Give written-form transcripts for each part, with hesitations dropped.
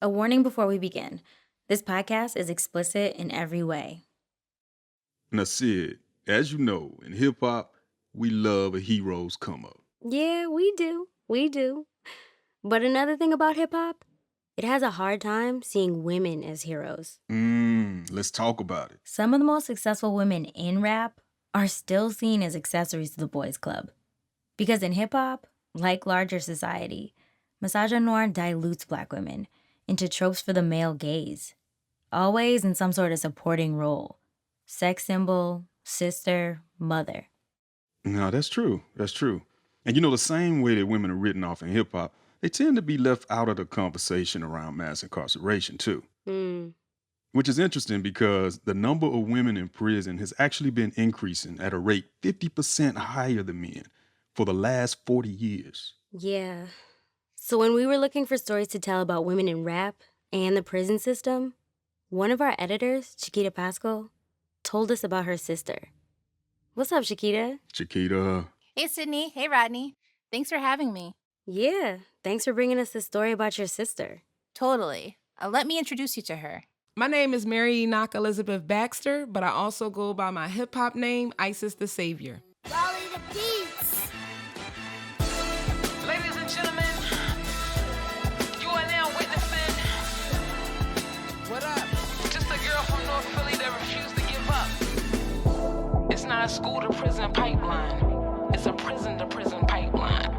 A warning before we begin. This podcast is explicit in every way. Now, Sid, as you know, in hip-hop, we love a hero's come-up. Yeah, we do. We do. But another thing about hip-hop, it has a hard time seeing women as heroes. Let's talk about it. Some of the most successful women in rap are still seen as accessories to the boys' club. Because in hip-hop, like larger society, misogynoir dilutes Black women into tropes for the male gaze, always in some sort of supporting role. Sex symbol, sister, mother. No, that's true. That's true. And you know, the same way that women are written off in hip-hop, they tend to be left out of the conversation around mass incarceration, too. Which is interesting because the number of women in prison has actually been increasing at a rate 50% higher than men for the last 40 years. Yeah. So when we were looking for stories to tell about women in rap and the prison system, one of our editors, Chiquita Paschal, told us about her sister. What's up, Chiquita? Chiquita. Hey, Sidney. Hey, Rodney. Thanks for having me. Yeah, thanks for bringing us this story about your sister. Totally. Let me introduce you to her. My name is Mary Enoch Elizabeth Baxter, but I also go by my hip-hop name, Isis Tha Saviour. Rally the beats! Ladies and gentlemen, you are now witnessing What up? just a girl from North Philly that refused to give up. It's not a school-to-prison pipeline. It's a prison-to-prison pipeline.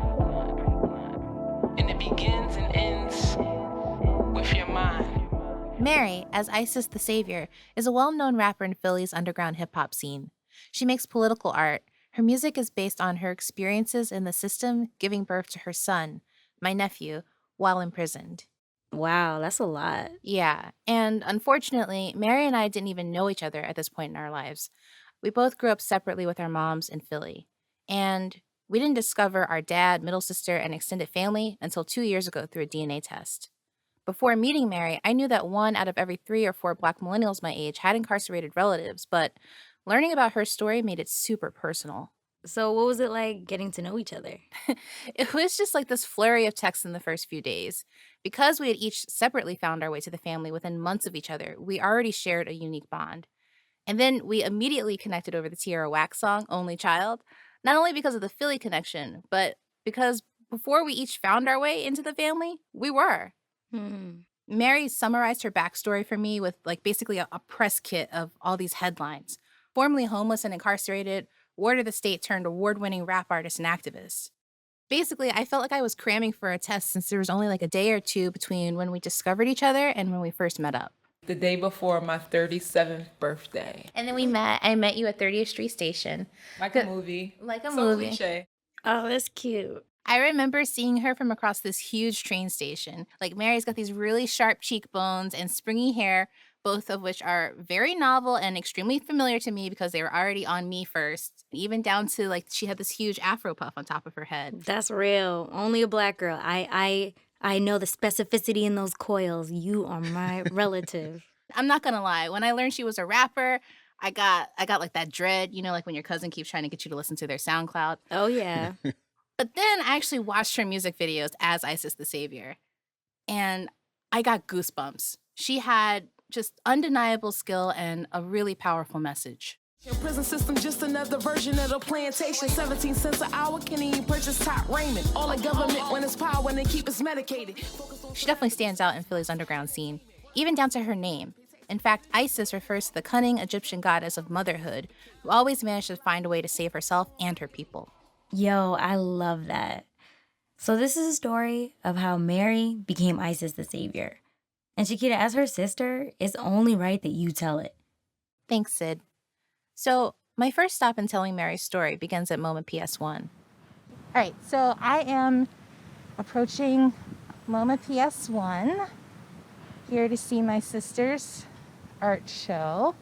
And it begins and ends with your mind. Mary, as Isis Tha Saviour, is a well-known rapper in Philly's underground hip-hop scene. She makes political art. Her music is based on her experiences in the system giving birth to her son, my nephew, while imprisoned. Wow, that's a lot. Yeah, and unfortunately, Mary and I didn't even know each other at this point in our lives. We both grew up separately with our moms in Philly. And we didn't discover our dad, middle sister, and extended family until 2 years ago through a DNA test. Before meeting Mary, I knew that 1 out of every 3 or 4 Black millennials my age had incarcerated relatives, but learning about her story made it super personal. So what was it like getting to know each other? It was just like this flurry of texts in the first few days. Because we had each separately found our way to the family within months of each other, we already shared a unique bond. And then we immediately connected over the Tierra Whack song, Only Child, not only because of the Philly connection, but because before we each found our way into the family, we were. Mary summarized her backstory for me with basically a press kit of all these headlines. Formerly homeless and incarcerated, ward of the state turned award-winning rap artist and activist. Basically, I felt like I was cramming for a test since there was only a day or two between when we discovered each other and when we first met up. The day before my 37th birthday. And then we met. I met you at 30th Street Station. Like a movie. Like a So movie. cliche. Oh, that's cute. I remember seeing her from across this huge train station. Mary's got these really sharp cheekbones and springy hair, both of which are very novel and extremely familiar to me because they were already on me first. Even down to she had this huge afro puff on top of her head. That's real. Only a Black girl. I know the specificity in those coils. You are my relative. I'm not gonna lie. When I learned she was a rapper, I got that dread, when your cousin keeps trying to get you to listen to their SoundCloud. Oh, yeah. But then I actually watched her music videos as Isis Tha Saviour, and I got goosebumps. She had just undeniable skill and a really powerful message. Your prison system just another version of the plantation. 17 cents an hour, can't even purchase top raiment. All the government when it's power when they keep us medicated. She definitely stands out in Philly's underground scene, even down to her name. In fact, Isis refers to the cunning Egyptian goddess of motherhood, who always managed to find a way to save herself and her people. Yo, I love that. So this is a story of how Mary became Isis Tha Saviour. And Chiquita, as her sister, it's only right that you tell it. Thanks, Sid. So my first stop in telling Mary's story begins at MoMA PS1. All right, so I am approaching MoMA PS1, here to see my sister's art show.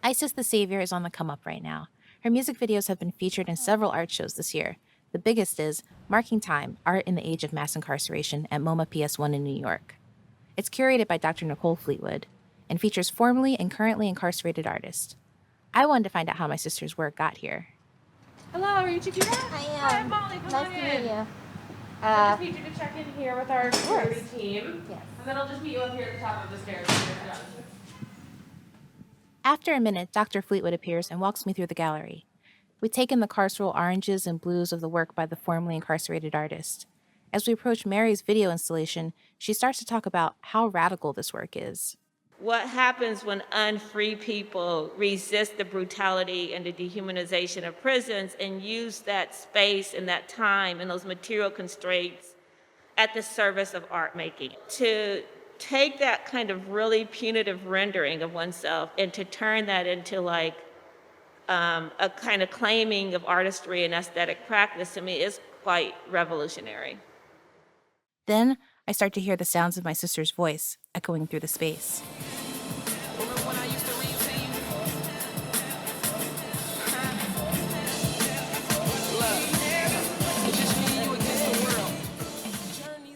Isis Tha Saviour is on the come up right now. Her music videos have been featured in several art shows this year. The biggest is Marking Time, Art in the Age of Mass Incarceration at MoMA PS1 in New York. It's curated by Dr. Nicole Fleetwood and features formerly and currently incarcerated artists. I wanted to find out how my sister's work got here. Hello, are you Chiquita? I am. Hi, Molly. Come Nice on to in. meet you. I just need you to check in here with our security team. Yes. And then I'll just meet you up here at the top of the stairs. After a minute, Dr. Fleetwood appears and walks me through the gallery. We take in the carceral oranges and blues of the work by the formerly incarcerated artist. As we approach Mary's video installation, she starts to talk about how radical this work is. What happens when unfree people resist the brutality and the dehumanization of prisons and use that space and that time and those material constraints at the service of art making? To take that kind of really punitive rendering of oneself and to turn that into like a kind of claiming of artistry and aesthetic practice, to me, is quite revolutionary. Then I start to hear the sounds of my sister's voice echoing through the space.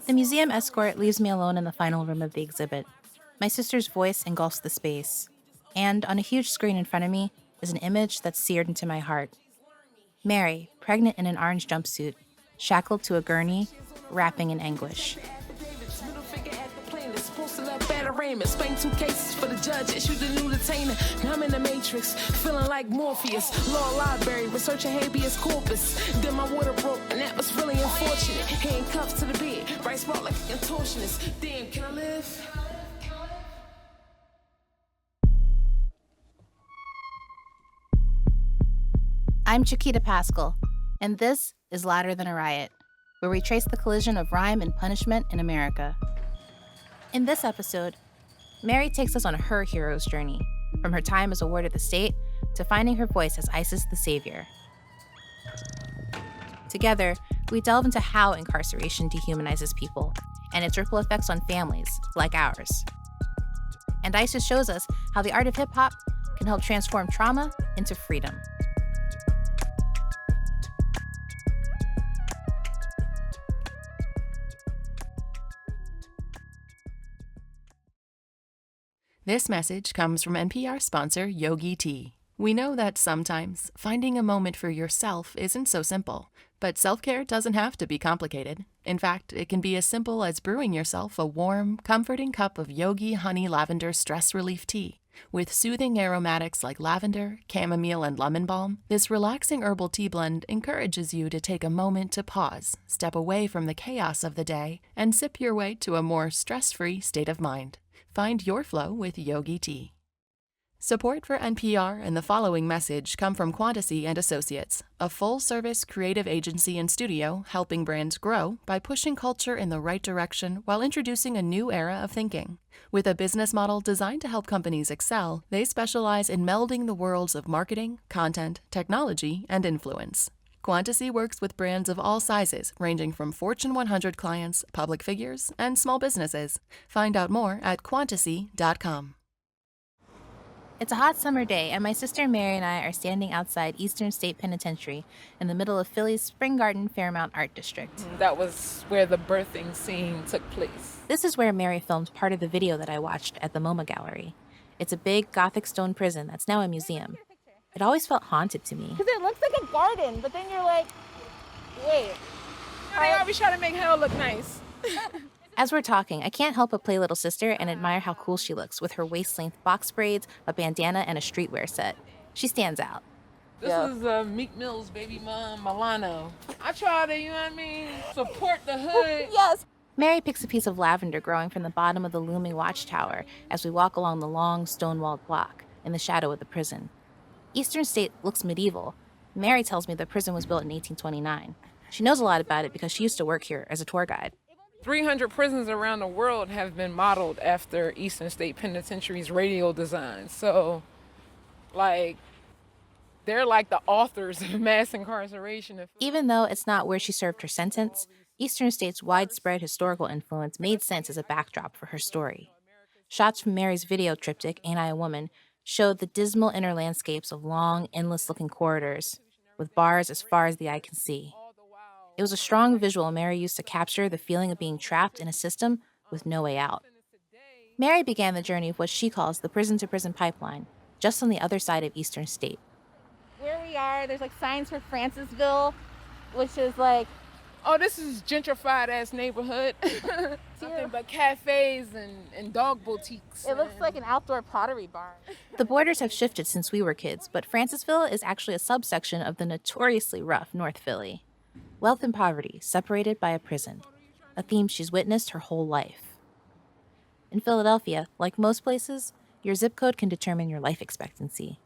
The museum escort leaves me alone in the final room of the exhibit. My sister's voice engulfs the space, and on a huge screen in front of me is an image that's seared into my heart. Mary, pregnant in an orange jumpsuit, shackled to a gurney, rapping in anguish. Spain 2 cases for the judge, issued a new detainer. Now I'm in the matrix, feeling like Morpheus. Law library, researching habeas corpus. Then my water broke, and that was really unfortunate. Handcuffs to the bed, right spot like a contortionist. Damn, can I live? I'm Chiquita Paschal, and this is Louder Than A Riot, where we trace the collision of rhyme and punishment in America. In this episode, Mary takes us on her hero's journey, from her time as a ward of the state to finding her voice as Isis Tha Saviour. Together, we delve into how incarceration dehumanizes people and its ripple effects on families like ours. And Isis shows us how the art of hip-hop can help transform trauma into freedom. This message comes from NPR sponsor Yogi Tea. We know that sometimes finding a moment for yourself isn't so simple, but self-care doesn't have to be complicated. In fact, it can be as simple as brewing yourself a warm, comforting cup of Yogi Honey Lavender Stress Relief Tea. With soothing aromatics like lavender, chamomile, and lemon balm, this relaxing herbal tea blend encourages you to take a moment to pause, step away from the chaos of the day, and sip your way to a more stress-free state of mind. Find your flow with Yogi Tea. Support for NPR and the following message come from Quantasy and Associates, a full-service creative agency and studio helping brands grow by pushing culture in the right direction while introducing a new era of thinking. With a business model designed to help companies excel, they specialize in melding the worlds of marketing, content, technology, and influence. Quantasy works with brands of all sizes, ranging from Fortune 100 clients, public figures, and small businesses. Find out more at Quantasy.com. It's a hot summer day, and my sister Mary and I are standing outside Eastern State Penitentiary in the middle of Philly's Spring Garden Fairmount Art District. That was where the birthing scene took place. This is where Mary filmed part of the video that I watched at the MoMA Gallery. It's a big Gothic stone prison that's now a museum. It always felt haunted to me. Because it looks like a garden, but then you're like, wait. I always try to make hell look nice. As we're talking, I can't help but play little sister and admire how cool she looks with her waist-length box braids, a bandana, and a streetwear set. She stands out. This is Meek Mill's baby mom, Milano. I try to, you know what I mean, support the hood. Yes. Mary picks a piece of lavender growing from the bottom of the looming watchtower as we walk along the long, stone-walled block in the shadow of the prison. Eastern State looks medieval. Mary tells me the prison was built in 1829. She knows a lot about it because she used to work here as a tour guide. 300 prisons around the world have been modeled after Eastern State Penitentiary's radial design. So, they're like the authors of mass incarceration. Even though it's not where she served her sentence, Eastern State's widespread historical influence made sense as a backdrop for her story. Shots from Mary's video triptych, Ain't I a Woman, showed the dismal inner landscapes of long, endless-looking corridors, with bars as far as the eye can see. It was a strong visual Mary used to capture the feeling of being trapped in a system with no way out. Mary began the journey of what she calls the prison-to-prison pipeline, just on the other side of Eastern State. Where we are, there's like signs for Francisville, which is like Oh, this is gentrified ass neighborhood. Nothing but cafes and dog boutiques. It looks like an outdoor pottery barn. The borders have shifted since we were kids, but Francisville is actually a subsection of the notoriously rough North Philly. Wealth and poverty separated by a prison, a theme she's witnessed her whole life. In Philadelphia, like most places, your zip code can determine your life expectancy.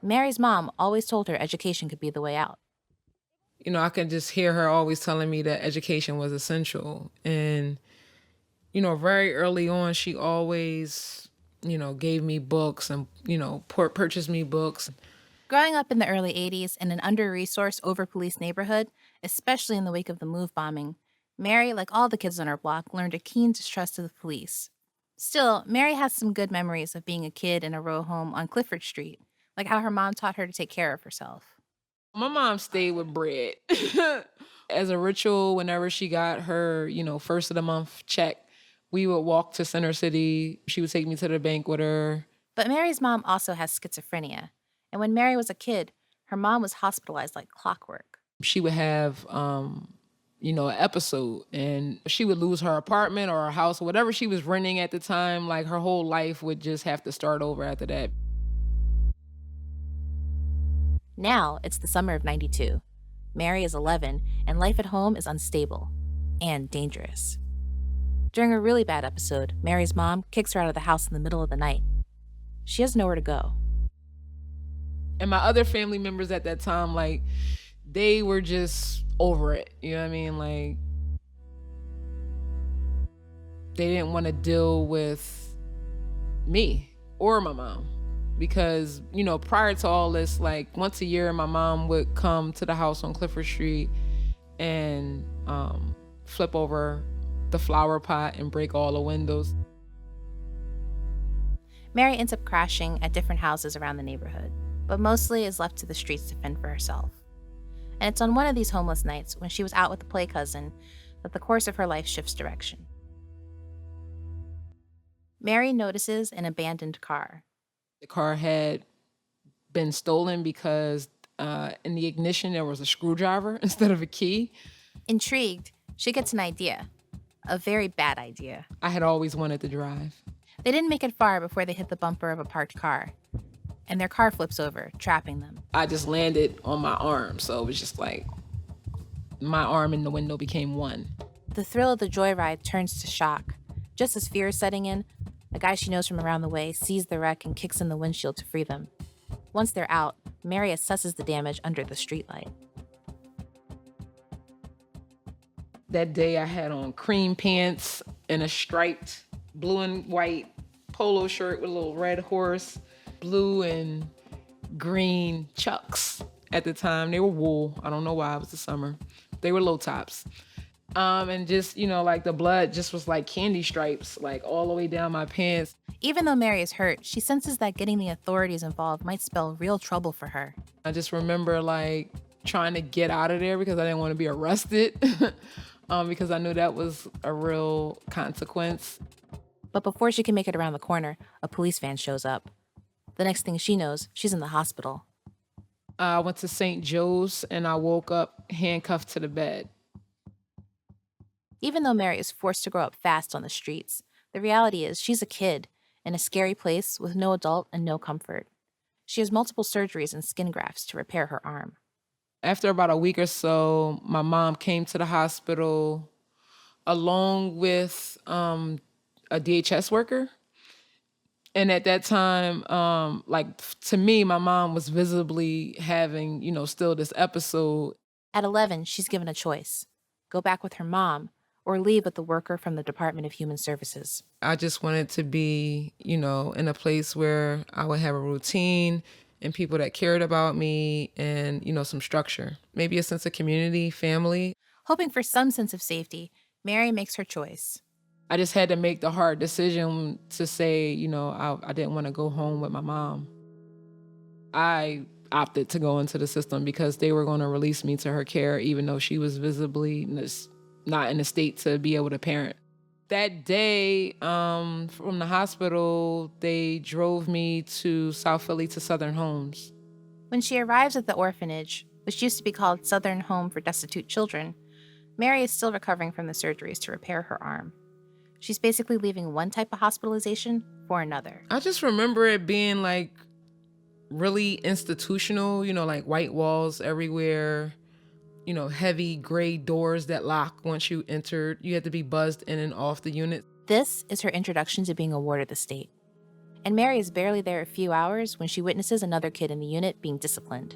Mary's mom always told her education could be the way out. You know, I can just hear her always telling me that education was essential. And, you know, very early on, she always, you know, gave me books and, you know, purchased me books. Growing up in the early 80s in an under-resourced, over-policed neighborhood, especially in the wake of the MOVE bombing, Mary, like all the kids on her block, learned a keen distrust of the police. Still, Mary has some good memories of being a kid in a row home on Clifford Street, like how her mom taught her to take care of herself. My mom stayed with bread. As a ritual, whenever she got her, you know, first of the month check, we would walk to Center City. She would take me to the bank with her. But Mary's mom also has schizophrenia. And when Mary was a kid, her mom was hospitalized like clockwork. She would have, you know, an episode, and she would lose her apartment or her house or whatever she was renting at the time. Like, her whole life would just have to start over after that. Now, it's the summer of '92. Mary is 11, and life at home is unstable and dangerous. During a really bad episode, Mary's mom kicks her out of the house in the middle of the night. She has nowhere to go. And my other family members at that time, like, they were just over it. You know what I mean? Like, they didn't want to deal with me or my mom. Because, you know, prior to all this, like, once a year, my mom would come to the house on Clifford Street and flip over the flower pot and break all the windows. Mary ends up crashing at different houses around the neighborhood, but mostly is left to the streets to fend for herself. And it's on one of these homeless nights, when she was out with a play cousin, that the course of her life shifts direction. Mary notices an abandoned car. The car had been stolen because in the ignition there was a screwdriver instead of a key. Intrigued, she gets an idea. A very bad idea. I had always wanted to drive. They didn't make it far before they hit the bumper of a parked car, and their car flips over, trapping them. I just landed on my arm, so it was just like my arm and the window became one. The thrill of the joyride turns to shock. Just as fear is setting in, a guy she knows from around the way sees the wreck and kicks in the windshield to free them. Once they're out, Mary assesses the damage under the streetlight. That day I had on cream pants and a striped blue and white polo shirt with a little red horse, blue and green Chucks at the time. They were wool. I don't know why, it was the summer. They were low tops. And just, you know, like the blood just was like candy stripes, like all the way down my pants. Even though Mary is hurt, she senses that getting the authorities involved might spell real trouble for her. I just remember like trying to get out of there because I didn't want to be arrested because I knew that was a real consequence. But before she can make it around the corner, a police van shows up. The next thing she knows, she's in the hospital. I went to St. Joe's and I woke up handcuffed to the bed. Even though Mary is forced to grow up fast on the streets, the reality is she's a kid in a scary place with no adult and no comfort. She has multiple surgeries and skin grafts to repair her arm. After about a week or so, my mom came to the hospital along with a DHS worker. And at that time, like to me, my mom was visibly having, you know, still this episode. At 11, she's given a choice: go back with her mom or leave with the worker from the Department of Human Services. I just wanted to be, you know, in a place where I would have a routine and people that cared about me and, you know, some structure. Maybe a sense of community, family. Hoping for some sense of safety, Mary makes her choice. I just had to make the hard decision to say, you know, I didn't want to go home with my mom. I opted to go into the system because they were going to release me to her care, even though she was visibly not in a state to be able to parent. That day from the hospital, they drove me to South Philly to Southern Homes. When she arrives at the orphanage, which used to be called Southern Home for Destitute Children, Mary is still recovering from the surgeries to repair her arm. She's basically leaving one type of hospitalization for another. I just remember it being like really institutional, like white walls everywhere, heavy gray doors that lock once you entered. You had to be buzzed in and off the unit. This is her introduction to being a ward of the state. And Mary is barely there a few hours when she witnesses another kid in the unit being disciplined.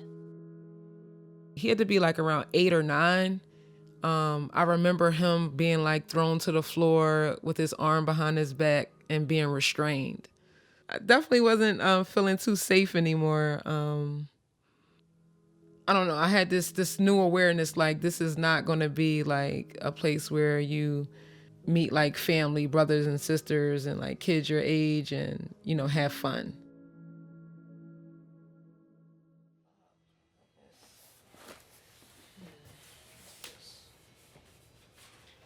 He had to be like around 8 or 9. I remember him being like thrown to the floor with his arm behind his back and being restrained. I definitely wasn't feeling too safe anymore. I don't know. I had this new awareness, like this is not going to be like a place where you meet like family, brothers and sisters and like kids your age and, have fun.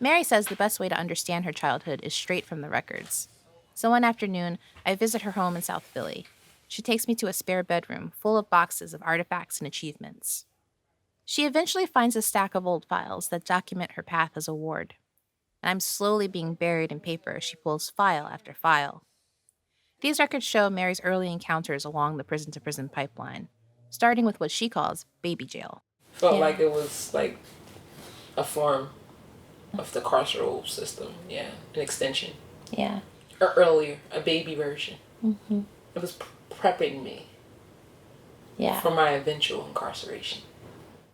Mary says the best way to understand her childhood is straight from the records. So one afternoon, I visit her home in South Philly. She takes me to a spare bedroom full of boxes of artifacts and achievements. She eventually finds a stack of old files that document her path as a ward. And I'm slowly being buried in paper as she pulls file after file. These records show Mary's early encounters along the prison-to-prison pipeline, starting with what she calls baby jail. Felt like it was like a form of the carceral system, an extension. Yeah. Or earlier, a baby version. Mm-hmm. It was prepping me for my eventual incarceration.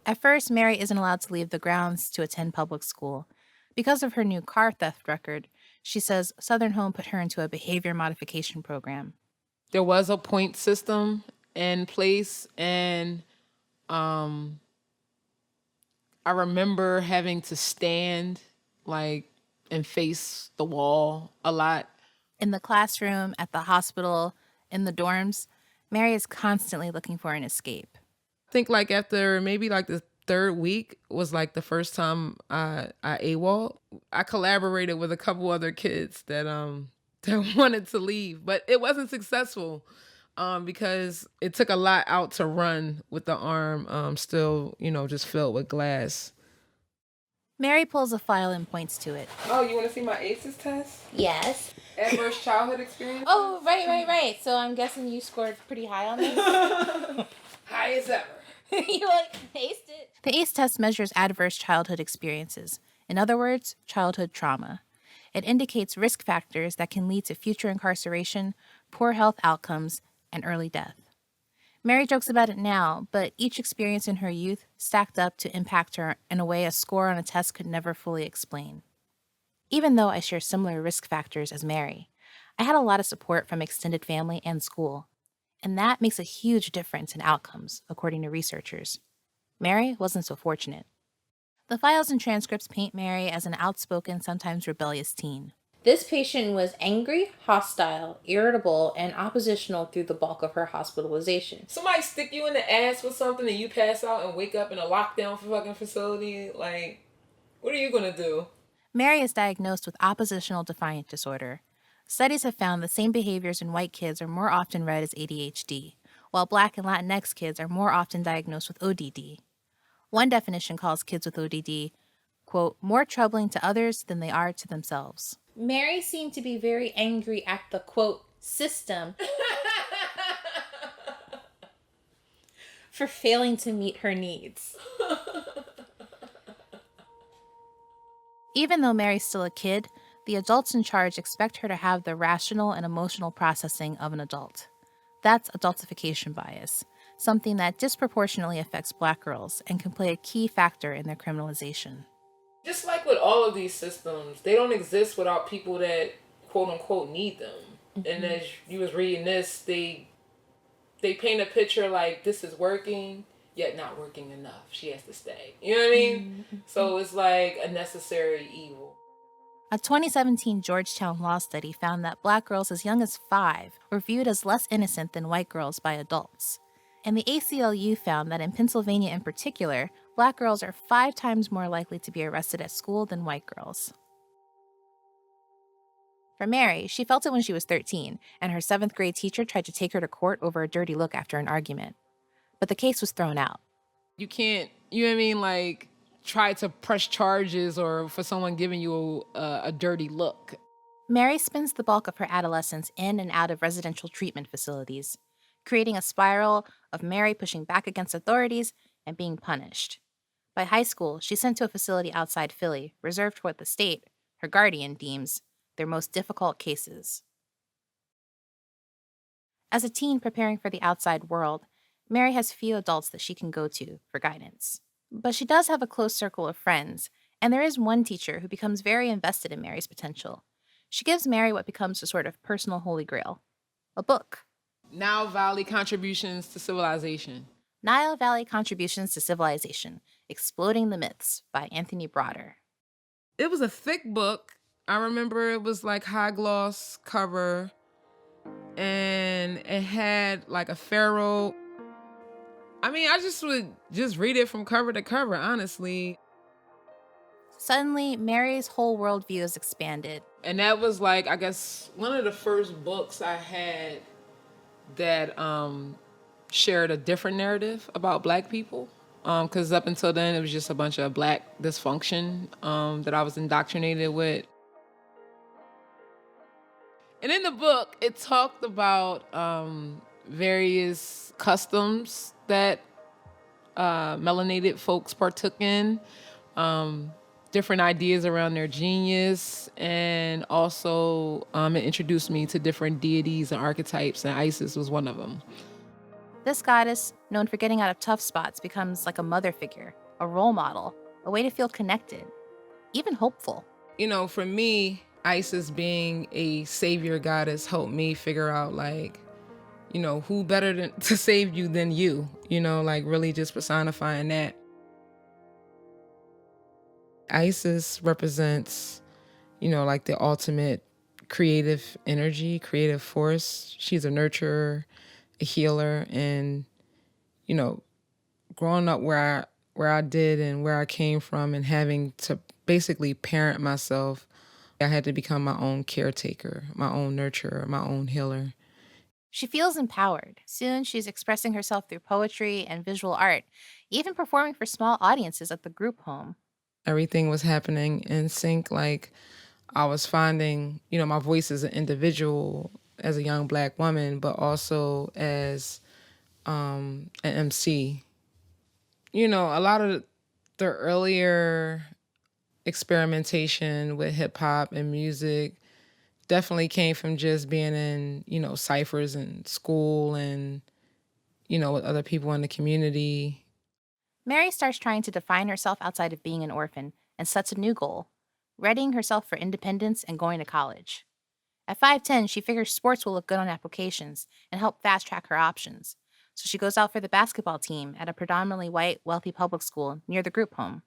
At first, Mary isn't allowed to leave the grounds to attend public school. Because of her new car theft record, she says Southern Home put her into a behavior modification program. There was a point system in place, and I remember having to stand and face the wall a lot. In the classroom, at the hospital, in the dorms, Mary is constantly looking for an escape. I think after maybe the third week was the first time I AWOL. I collaborated with a couple other kids that wanted to leave, but it wasn't successful because it took a lot out to run with the arm still, just filled with glass. Mary pulls a file and points to it. Oh, you want to see my Isis test? Yes. Adverse childhood experience? Oh, right. So I'm guessing you scored pretty high on this? High as ever. You aced it. The ACE test measures adverse childhood experiences. In other words, childhood trauma. It indicates risk factors that can lead to future incarceration, poor health outcomes, and early death. Mary jokes about it now, but each experience in her youth stacked up to impact her in a way a score on a test could never fully explain. Even though I share similar risk factors as Mary, I had a lot of support from extended family and school. And that makes a huge difference in outcomes, according to researchers. Mary wasn't so fortunate. The files and transcripts paint Mary as an outspoken, sometimes rebellious teen. This patient was angry, hostile, irritable, and oppositional through the bulk of her hospitalization. Somebody stick you in the ass with something and you pass out and wake up in a lockdown fucking facility, what are you gonna do? Mary is diagnosed with oppositional defiant disorder. Studies have found the same behaviors in white kids are more often read as ADHD, while Black and Latinx kids are more often diagnosed with ODD. One definition calls kids with ODD, quote, more troubling to others than they are to themselves. Mary seemed to be very angry at the, quote, system for failing to meet her needs. Even though Mary's still a kid, the adults in charge expect her to have the rational and emotional processing of an adult. That's adultification bias, something that disproportionately affects Black girls and can play a key factor in their criminalization. Just like with all of these systems, they don't exist without people that quote unquote need them. Mm-hmm. And as you was reading this, they paint a picture like this is working, yet not working enough. She has to stay. You know what I mean? Mm-hmm. So it's like a necessary evil. A 2017 Georgetown law study found that Black girls as young as 5 were viewed as less innocent than white girls by adults. And the ACLU found that in Pennsylvania in particular, Black girls are 5 times more likely to be arrested at school than white girls. For Mary, she felt it when she was 13, and her 7th grade teacher tried to take her to court over a dirty look after an argument. But the case was thrown out. You can't, you know what I mean, try to press charges or for someone giving you a dirty look. Mary spends the bulk of her adolescence in and out of residential treatment facilities, creating a spiral of Mary pushing back against authorities and being punished. By high school, she's sent to a facility outside Philly, reserved for what the state, her guardian, deems their most difficult cases. As a teen preparing for the outside world, Mary has few adults that she can go to for guidance. But she does have a close circle of friends, and there is one teacher who becomes very invested in Mary's potential. She gives Mary what becomes a sort of personal holy grail, a book. Nile Valley Contributions to Civilization. Nile Valley Contributions to Civilization, Exploding the Myths by Anthony Broder. It was a thick book. I remember it was like high gloss cover, and it had like a pharaoh. I mean, I just would just read it from cover to cover, honestly. Suddenly, Mary's whole worldview is expanded. And that was like, I guess, one of the first books I had that shared a different narrative about Black people. Because up until then, it was just a bunch of Black dysfunction that I was indoctrinated with. And in the book, it talked about various customs that melanated folks partook in, different ideas around their genius, and also it introduced me to different deities and archetypes, and Isis was one of them. This goddess, known for getting out of tough spots, becomes like a mother figure, a role model, a way to feel connected, even hopeful. You know, for me, Isis being a savior goddess helped me figure out, like, you know, who better to save you than you, you know, like really just personifying that. Isis represents, you know, like the ultimate creative energy, creative force. She's a nurturer, a healer, and, you know, growing up where I did and where I came from and having to basically parent myself, I had to become my own caretaker, my own nurturer, my own healer. She feels empowered. Soon she's expressing herself through poetry and visual art, even performing for small audiences at the group home. Everything was happening in sync. Like, I was finding, you know, my voice as an individual, as a young Black woman, but also as an MC. You know, a lot of the earlier experimentation with hip hop and music definitely came from just being in, you know, ciphers in school and, you know, with other people in the community. Mary starts trying to define herself outside of being an orphan and sets a new goal, readying herself for independence and going to college. At 5'10", she figures sports will look good on applications and help fast-track her options, so she goes out for the basketball team at a predominantly white, wealthy public school near the group home.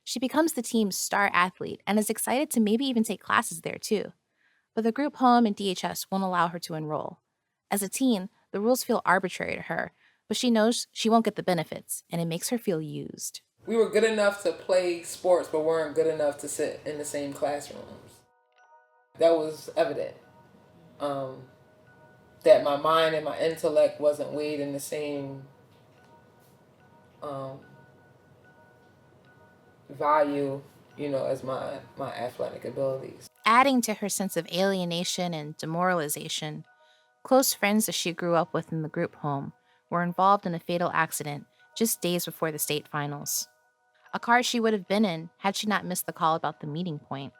She becomes the team's star athlete and is excited to maybe even take classes there too. But the group home and DHS won't allow her to enroll. As a teen, the rules feel arbitrary to her, but she knows she won't get the benefits, and it makes her feel used. We were good enough to play sports, but weren't good enough to sit in the same classrooms. That was evident. That my mind and my intellect wasn't weighed in the same value, you know, as my athletic abilities. Adding to her sense of alienation and demoralization, close friends that she grew up with in the group home were involved in a fatal accident just days before the state finals. A car she would have been in had she not missed the call about the meeting point.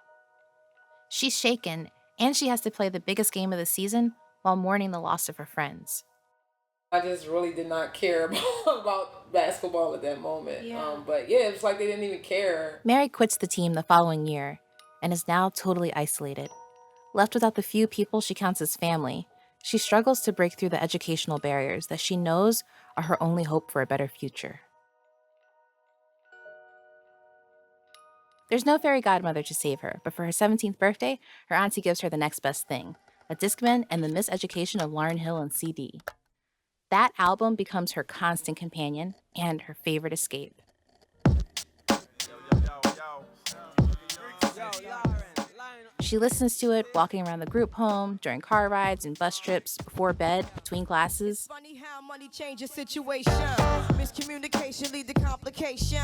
She's shaken, and she has to play the biggest game of the season while mourning the loss of her friends. I just really did not care about basketball at that moment. But yeah, it's like they didn't even care. Mary quits the team the following year and is now totally isolated. Left without the few people she counts as family, she struggles to break through the educational barriers that she knows are her only hope for a better future. There's no fairy godmother to save her, but for her 17th birthday, her auntie gives her the next best thing, a Discman and the Miseducation of Lauryn Hill on CD. That album becomes her constant companion and her favorite escape. She listens to it walking around the group home, during car rides and bus trips, before bed, between classes. Funny how money changes situation. Miscommunication lead to complication.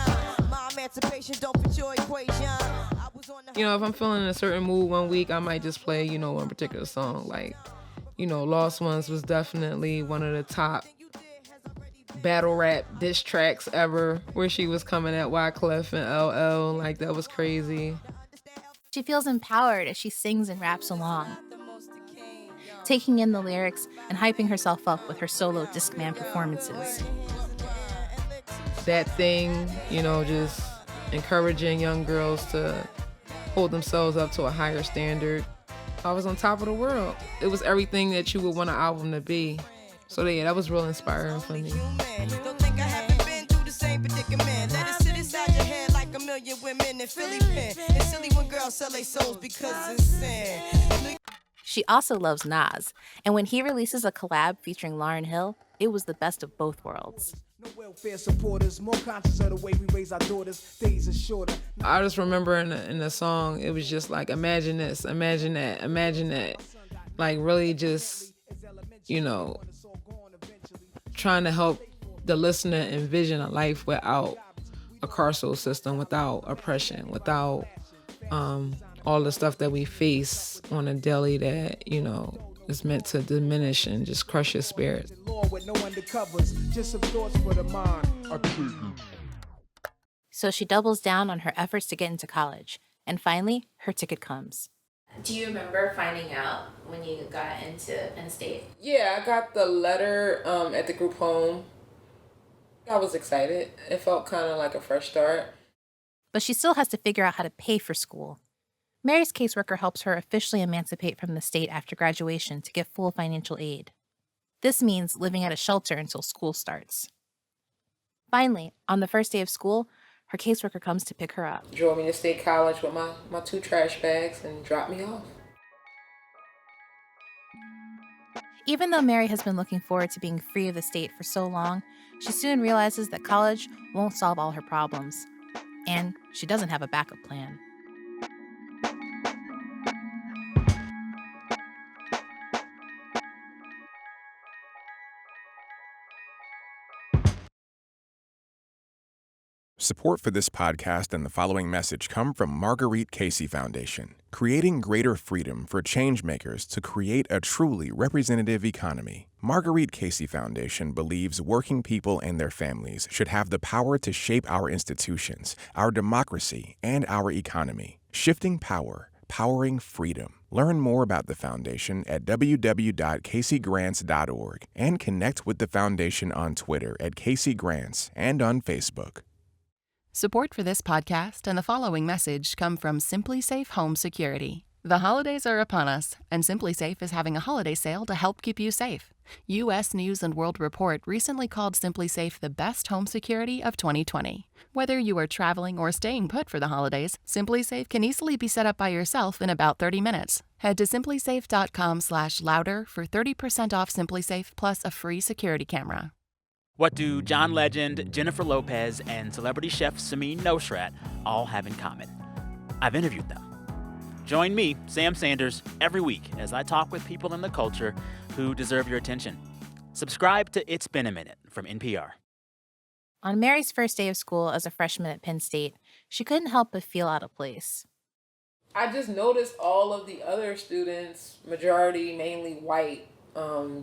My emancipation don't fit your equation. You know, if I'm feeling in a certain mood one week, I might just play, you know, one particular song. Like, you know, Lost Ones was definitely one of the top battle rap diss tracks ever, where she was coming at Wyclef and LL. Like, that was crazy. She feels empowered as she sings and raps along, taking in the lyrics and hyping herself up with her solo Discman performances. That thing, you know, just encouraging young girls to hold themselves up to a higher standard. I was on top of the world. It was everything that you would want an album to be. So yeah, that was real inspiring for me. Don't think I haven't been through the same predicament. Let it sit inside your head like a million women in Philly pen. It's silly when girls sell their souls because it's sin. She also loves Nas, and when he releases a collab featuring Lauryn Hill, it was the best of both worlds. No welfare supporters, more conscious of the way we raise our daughters. Days are shorter. I just remember in the song, it was just like, imagine this, imagine that, imagine that. Like, really just, you know, trying to help the listener envision a life without a carceral system, without oppression, without all the stuff that we face on a daily that, you know, is meant to diminish and just crush your spirit. So she doubles down on her efforts to get into college, and finally, her ticket comes. Do you remember finding out when you got into Penn State? Yeah, I got the letter at the group home. I was excited. It felt kind of like a fresh start. But she still has to figure out how to pay for school. Mary's caseworker helps her officially emancipate from the state after graduation to get full financial aid. This means living at a shelter until school starts. Finally, on the first day of school, her caseworker comes to pick her up. Drove me to State College with my 2 trash bags and dropped me off. Even though Mary has been looking forward to being free of the state for so long, she soon realizes that college won't solve all her problems. And she doesn't have a backup plan. Support for this podcast and the following message come from Marguerite Casey Foundation, creating greater freedom for changemakers to create a truly representative economy. Marguerite Casey Foundation believes working people and their families should have the power to shape our institutions, our democracy, and our economy. Shifting power, powering freedom. Learn more about the foundation at www.caseygrants.org and connect with the foundation on Twitter at Casey Grants and on Facebook. Support for this podcast and the following message come from Simply Safe Home Security. The holidays are upon us, and Simply Safe is having a holiday sale to help keep you safe. U.S. News & World Report recently called Simply Safe the best home security of 2020. Whether you are traveling or staying put for the holidays, Simply Safe can easily be set up by yourself in about 30 minutes. Head to simplysafe.com/louder for 30% off Simply Safe plus a free security camera. What do John Legend, Jennifer Lopez, and celebrity chef Samin Nosrat all have in common? I've interviewed them. Join me, Sam Sanders, every week as I talk with people in the culture who deserve your attention. Subscribe to It's Been a Minute from NPR. On Mary's first day of school as a freshman at Penn State, she couldn't help but feel out of place. I just noticed all of the other students, majority mainly white,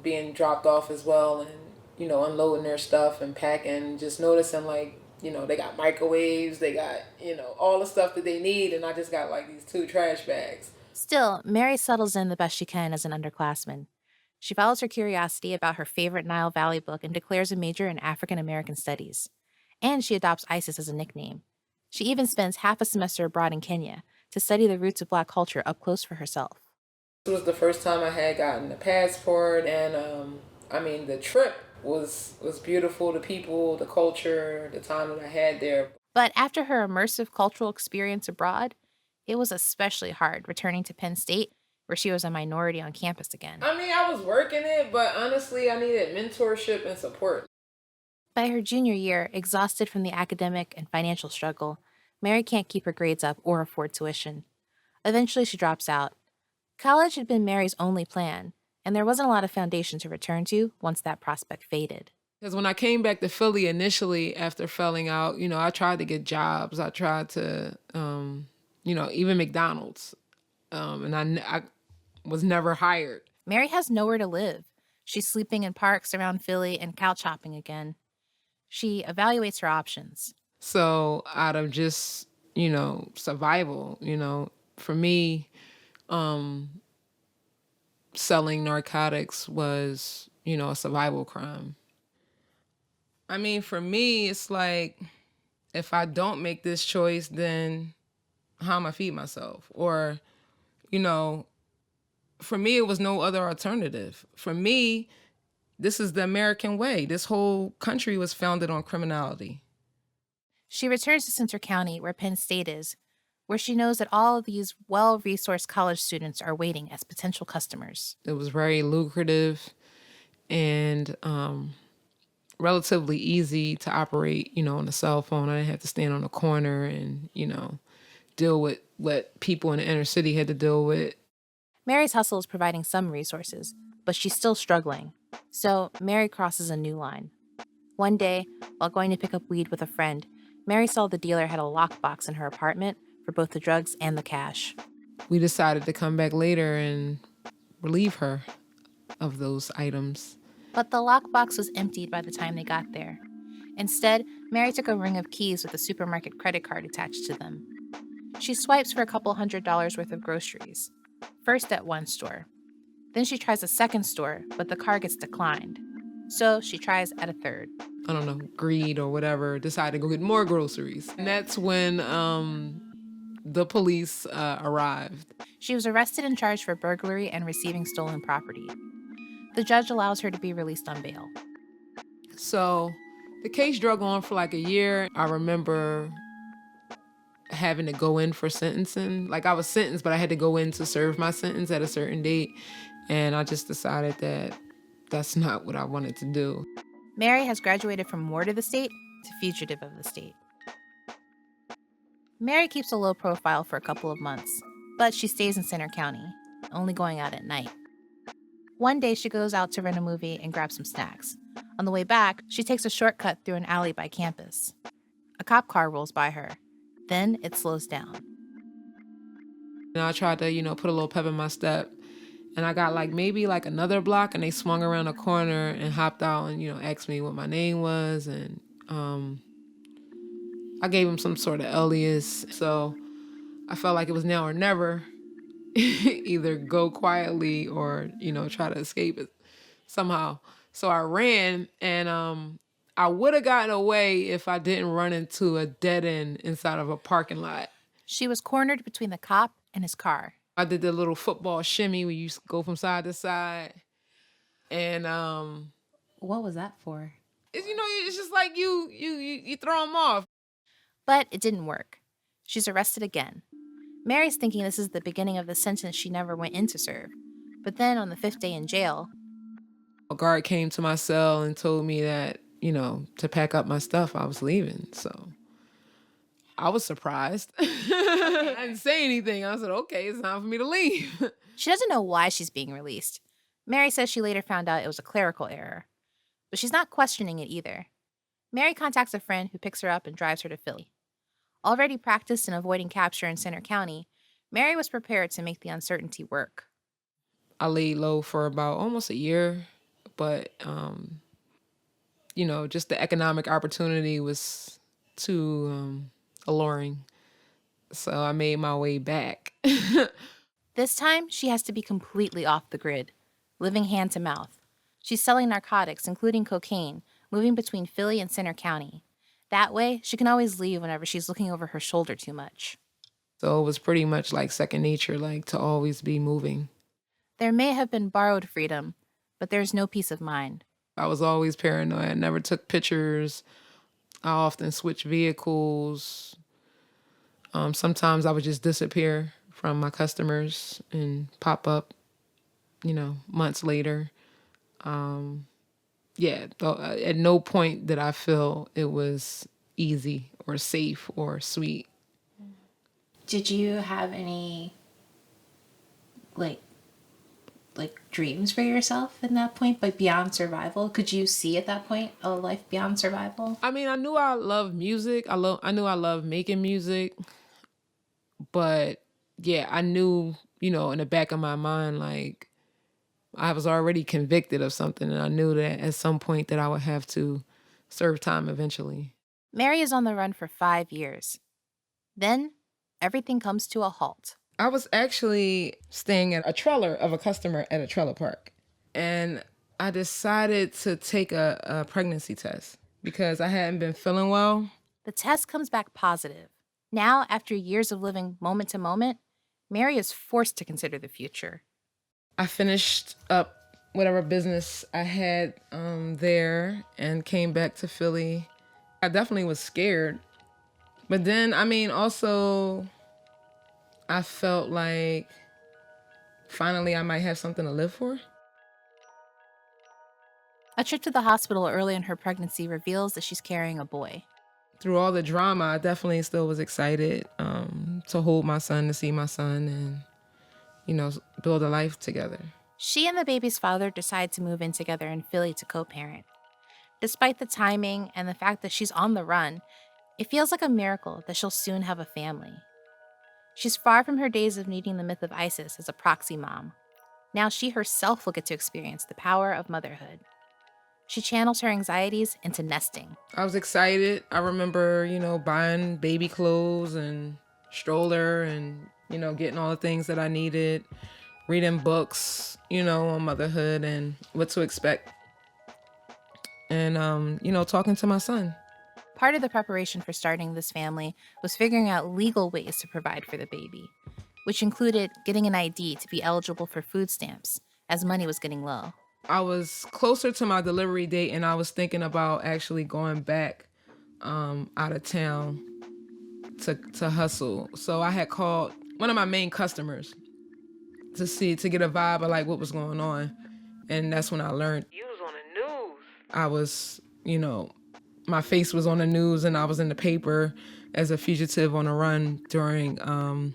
being dropped off as well, and you know, unloading their stuff and packing, just noticing, like, you know, they got microwaves, they got, you know, all the stuff that they need, and I just got, like, these 2 trash bags. Still, Mary settles in the best she can as an underclassman. She follows her curiosity about her favorite Nile Valley book and declares a major in African American Studies. And she adopts Isis as a nickname. She even spends half a semester abroad in Kenya to study the roots of Black culture up close for herself. It was the first time I had gotten a passport, and, the trip was beautiful. The people, the culture, the time that I had there. But after her immersive cultural experience abroad, it was especially hard returning to Penn State, where she was a minority on campus again. I was working it, but honestly, I needed mentorship and support. By her junior year, exhausted from the academic and financial struggle, Mary can't keep her grades up or afford tuition. Eventually, she drops out. College had been Mary's only plan, and there wasn't a lot of foundation to return to once that prospect faded. Because when I came back to Philly initially after felling out, I tried to get jobs. I tried to, even McDonald's. And I was never hired. Mary has nowhere to live. She's sleeping in parks around Philly and couch hopping again. She evaluates her options. So out of just, survival, for me, selling narcotics was, a survival crime. I mean, for me, it's like, if I don't make this choice, then how am I feed myself? Or, for me, it was no other alternative. For me, this is the American way. This whole country was founded on criminality. She returns to Centre County, where Penn State is, where she knows that all of these well-resourced college students are waiting as potential customers. It was very lucrative and relatively easy to operate, on a cell phone. I didn't have to stand on a corner and, deal with what people in the inner city had to deal with. Mary's hustle is providing some resources, but she's still struggling. So Mary crosses a new line. One day, while going to pick up weed with a friend, Mary saw the dealer had a lockbox in her apartment for both the drugs and the cash. We decided to come back later and relieve her of those items. But the lockbox was emptied by the time they got there. Instead, Mary took a ring of keys with a supermarket credit card attached to them. She swipes for a couple $100 worth of groceries, first at one store. Then she tries a second store, but the card gets declined. So she tries at a third. I don't know, greed or whatever, decided to go get more groceries. And that's when the police arrived. She was arrested and charged for burglary and receiving stolen property. The judge allows her to be released on bail. So the case drug on for like a year. I remember having to go in for sentencing. Like, I was sentenced, but I had to go in to serve my sentence at a certain date. And I just decided that that's not what I wanted to do. Mary has graduated from ward of the state to fugitive of the state. Mary keeps a low profile for a couple of months, but she stays in Centre County, only going out at night. One day, she goes out to rent a movie and grab some snacks. On the way back, she takes a shortcut through an alley by campus. A cop car rolls by her. Then it slows down. And I tried to, put a little pep in my step. And I got maybe another block, and they swung around a corner and hopped out and, asked me what my name was. And I gave them some sort of alias. So I felt like it was now or never. Either go quietly or, try to escape it somehow. So I ran, and I would have gotten away if I didn't run into a dead end inside of a parking lot. She was cornered between the cop and his car. I did the little football shimmy where you go from side to side. And what was that for? It's, it's just like you throw them off. But it didn't work. She's arrested again. Mary's thinking this is the beginning of the sentence she never went in to serve. But then on the 5th day in jail, a guard came to my cell and told me that, to pack up my stuff, I was leaving. So I was surprised. I didn't say anything. I said, okay, it's time for me to leave. She doesn't know why she's being released. Mary says she later found out it was a clerical error. But she's not questioning it either. Mary contacts a friend who picks her up and drives her to Philly. Already practiced in avoiding capture in Centre County, Mary was prepared to make the uncertainty work. I laid low for about almost a year, but, just the economic opportunity was too alluring. So I made my way back. This time, she has to be completely off the grid, living hand to mouth. She's selling narcotics, including cocaine, moving between Philly and Centre County. That way, she can always leave whenever she's looking over her shoulder too much. So it was pretty much like second nature, to always be moving. There may have been borrowed freedom, but there's no peace of mind. I was always paranoid. I never took pictures. I often switched vehicles. Sometimes I would just disappear from my customers and pop up, months later. At no point did I feel it was easy or safe or sweet. Did you have any like dreams for yourself in that point, but beyond survival? Could you see at that point a life beyond survival? I mean, I knew I loved music. I knew I loved making music. But yeah, I knew, in the back of my mind, like I was already convicted of something, and I knew that at some point that I would have to serve time eventually. Mary is on the run for 5 years. Then everything comes to a halt. I was actually staying at a trailer of a customer at a trailer park. And I decided to take a pregnancy test because I hadn't been feeling well. The test comes back positive. Now, after years of living moment to moment, Mary is forced to consider the future. I finished up whatever business I had there and came back to Philly. I definitely was scared. But then, also, I felt like finally I might have something to live for. A trip to the hospital early in her pregnancy reveals that she's carrying a boy. Through all the drama, I definitely still was excited to hold my son, to see my son, and, build a life together. She and the baby's father decide to move in together in Philly to co-parent. Despite the timing and the fact that she's on the run, it feels like a miracle that she'll soon have a family. She's far from her days of needing the myth of Isis as a proxy mom. Now she herself will get to experience the power of motherhood. She channels her anxieties into nesting. I was excited. I remember, buying baby clothes and stroller and, getting all the things that I needed, reading books, on motherhood and what to expect. And, talking to my son. Part of the preparation for starting this family was figuring out legal ways to provide for the baby, which included getting an ID to be eligible for food stamps, as money was getting low. I was closer to my delivery date, and I was thinking about actually going back out of town to hustle. So I had called one of my main customers to get a vibe of like what was going on. And that's when I learned. You was on the news. I was, my face was on the news and I was in the paper as a fugitive on a run during, a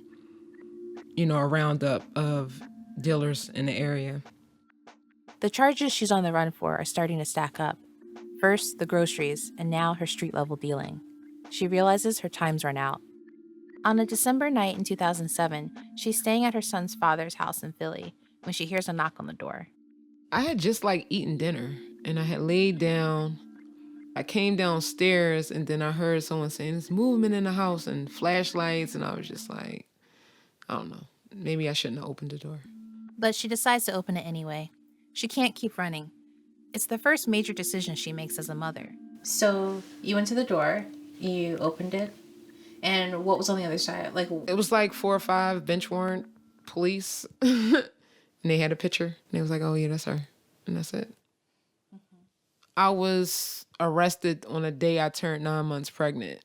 roundup of dealers in the area. The charges she's on the run for are starting to stack up. First, the groceries, and now her street-level dealing. She realizes her time's run out. On a December night in 2007, she's staying at her son's father's house in Philly when she hears a knock on the door. I had just eaten dinner and I had laid down. I came downstairs and then I heard someone saying there's movement in the house and flashlights, and I was just like, I don't know, maybe I shouldn't have opened the door. But she decides to open it anyway. She can't keep running. It's the first major decision she makes as a mother. So you went to the door, you opened it, and what was on the other side? It was 4 or 5 bench warrant police, and they had a picture, and they was like, oh yeah, that's her, and that's it. Mm-hmm. I was arrested on the day I turned 9 months pregnant.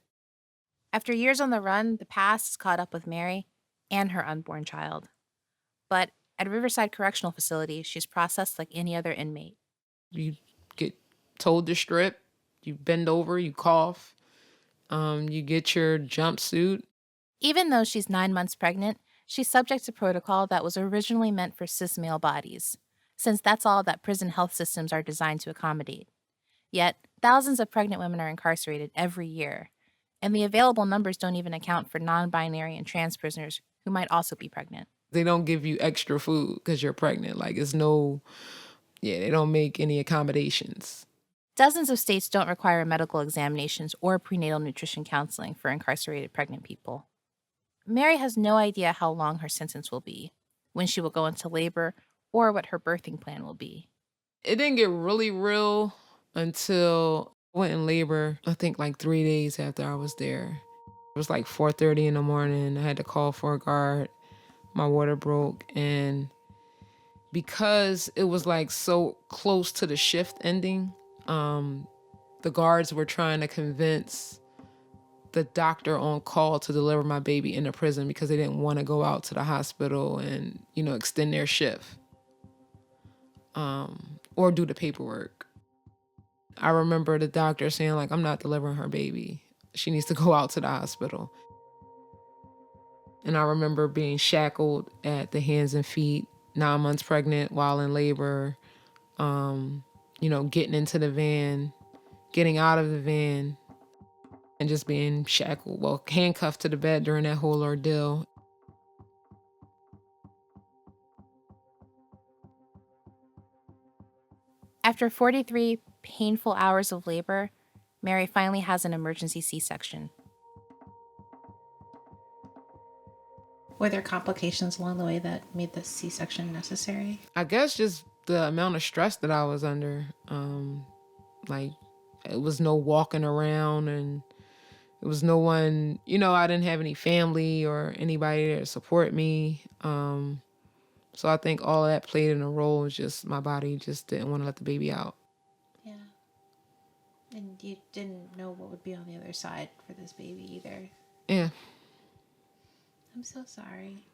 After years on the run, the past has caught up with Mary and her unborn child. But at Riverside Correctional Facility, she's processed like any other inmate. You get told to strip, you bend over, you cough, you get your jumpsuit. Even though she's 9 months pregnant, she's subject to protocol that was originally meant for cis male bodies, since that's all that prison health systems are designed to accommodate. Yet, thousands of pregnant women are incarcerated every year, and the available numbers don't even account for non-binary and trans prisoners who might also be pregnant. They don't give you extra food because you're pregnant. They don't make any accommodations. Dozens of states don't require medical examinations or prenatal nutrition counseling for incarcerated pregnant people. Mary has no idea how long her sentence will be, when she will go into labor, or what her birthing plan will be. It didn't get really real until I went in labor, I think 3 days after I was there. It was 4:30 in the morning. I had to call for a guard. My water broke, and because it was so close to the shift ending, the guards were trying to convince the doctor on call to deliver my baby in the prison because they didn't want to go out to the hospital and, extend their shift or do the paperwork. I remember the doctor saying, I'm not delivering her baby. She needs to go out to the hospital. And I remember being shackled at the hands and feet, 9 months pregnant while in labor, getting into the van, getting out of the van, and just being shackled, handcuffed to the bed during that whole ordeal. After 43 painful hours of labor, Mary finally has an emergency C-section. Were there complications along the way that made the C-section necessary? I guess just the amount of stress that I was under. It was no walking around, and it was no one, I didn't have any family or anybody there to support me. So I think all that played in a role. Is just my body just didn't want to let the baby out. Yeah. And you didn't know what would be on the other side for this baby either. Yeah. I'm so sorry.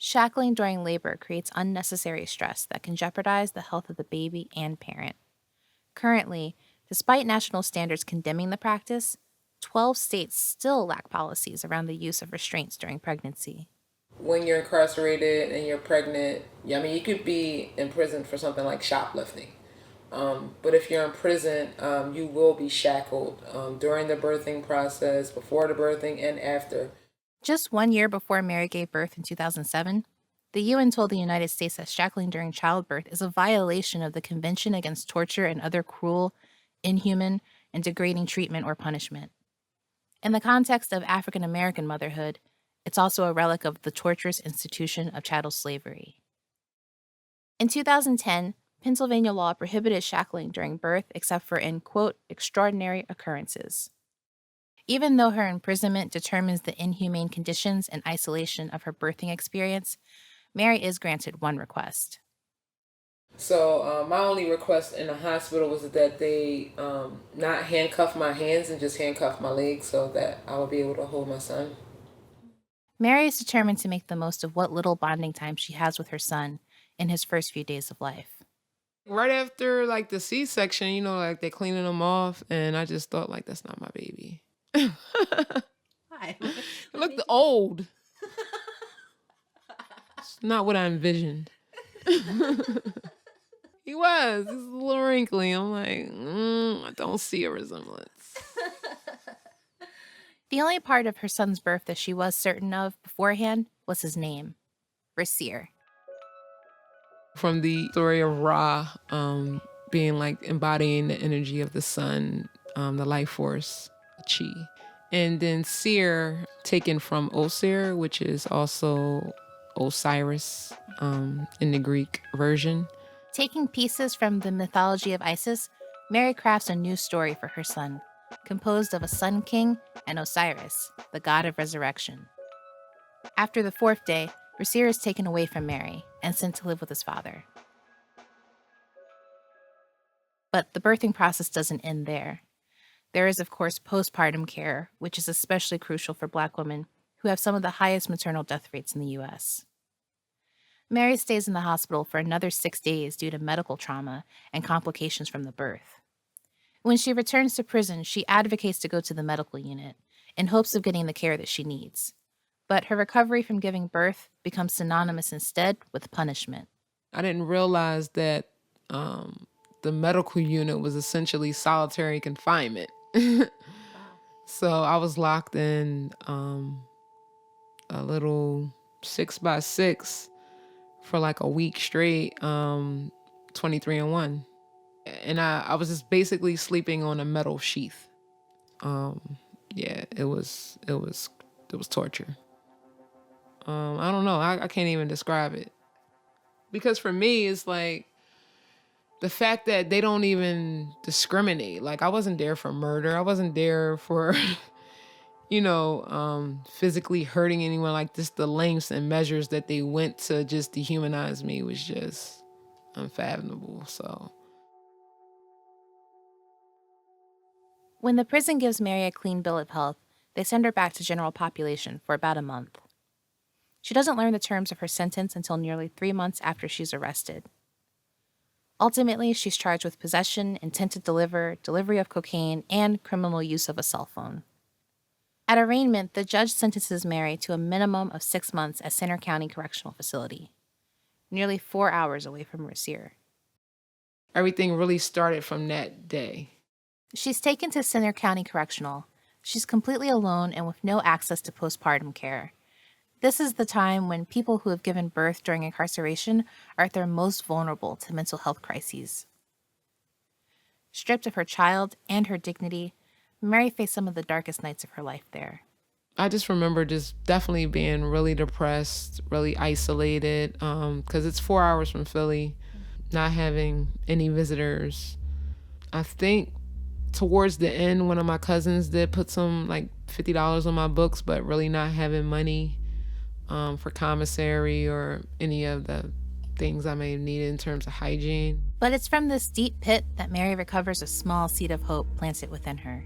Shackling during labor creates unnecessary stress that can jeopardize the health of the baby and parent. Currently, despite national standards condemning the practice, 12 states still lack policies around the use of restraints during pregnancy. When you're incarcerated and you're pregnant, you could be in prison for something like shoplifting. But if you're in prison, you will be shackled during the birthing process, before the birthing, and after. Just 1 year before Mary gave birth in 2007, the UN told the United States that shackling during childbirth is a violation of the Convention Against Torture and Other Cruel, Inhuman, and Degrading Treatment or Punishment. In the context of African American motherhood, it's also a relic of the torturous institution of chattel slavery. In 2010, Pennsylvania law prohibited shackling during birth except for in, quote, extraordinary occurrences. Even though her imprisonment determines the inhumane conditions and isolation of her birthing experience, Mary is granted one request. So my only request in the hospital was that they not handcuff my hands and just handcuff my legs so that I would be able to hold my son. Mary is determined to make the most of what little bonding time she has with her son in his first few days of life. Right after the C-section, they're cleaning him off, and I just thought that's not my baby. Why? It looked old. It's not what I envisioned. He was. He's a little wrinkly. I'm like, I don't see a resemblance. The only part of her son's birth that she was certain of beforehand was his name, Rasir. From the story of Ra being embodying the energy of the sun, the life force, Chi. And then Seer, taken from Osir, which is also Osiris in the Greek version. Taking pieces from the mythology of Isis, Mary crafts a new story for her son, composed of a sun king and Osiris, the god of resurrection. After the fourth day, Rasir is taken away from Mary and sent to live with his father. But the birthing process doesn't end there. There is, of course, postpartum care, which is especially crucial for Black women who have some of the highest maternal death rates in the U.S. Mary stays in the hospital for another 6 days due to medical trauma and complications from the birth. When she returns to prison, she advocates to go to the medical unit in hopes of getting the care that she needs. But her recovery from giving birth becomes synonymous instead with punishment. I didn't realize that the medical unit was essentially solitary confinement. So I was locked in a little 6x6 for a week straight, 23-1. And I was just basically sleeping on a metal sheath. It was torture. I don't know. I can't even describe it. Because for me, it's the fact that they don't even discriminate. I wasn't there for murder. I wasn't there for, physically hurting anyone. Just the lengths and measures that they went to just dehumanize me was just unfathomable. So. When the prison gives Mary a clean bill of health, they send her back to general population for about a month. She doesn't learn the terms of her sentence until nearly 3 months after she's arrested. Ultimately, she's charged with possession, intent to deliver, delivery of cocaine, and criminal use of a cell phone. At arraignment, the judge sentences Mary to a minimum of 6 months at Center County Correctional Facility, nearly 4 hours away from Rasier. Everything really started from that day. She's taken to Center County Correctional. She's completely alone and with no access to postpartum care. This is the time when people who have given birth during incarceration are at their most vulnerable to mental health crises. Stripped of her child and her dignity, Mary faced some of the darkest nights of her life there. I just remember just definitely being really depressed, really isolated, because it's 4 hours from Philly, not having any visitors. I think towards the end, one of my cousins did put some like $50 on my books, but really not having money for commissary or any of the things I may have needed in terms of hygiene. But it's from this deep pit that Mary recovers a small seed of hope planted within her.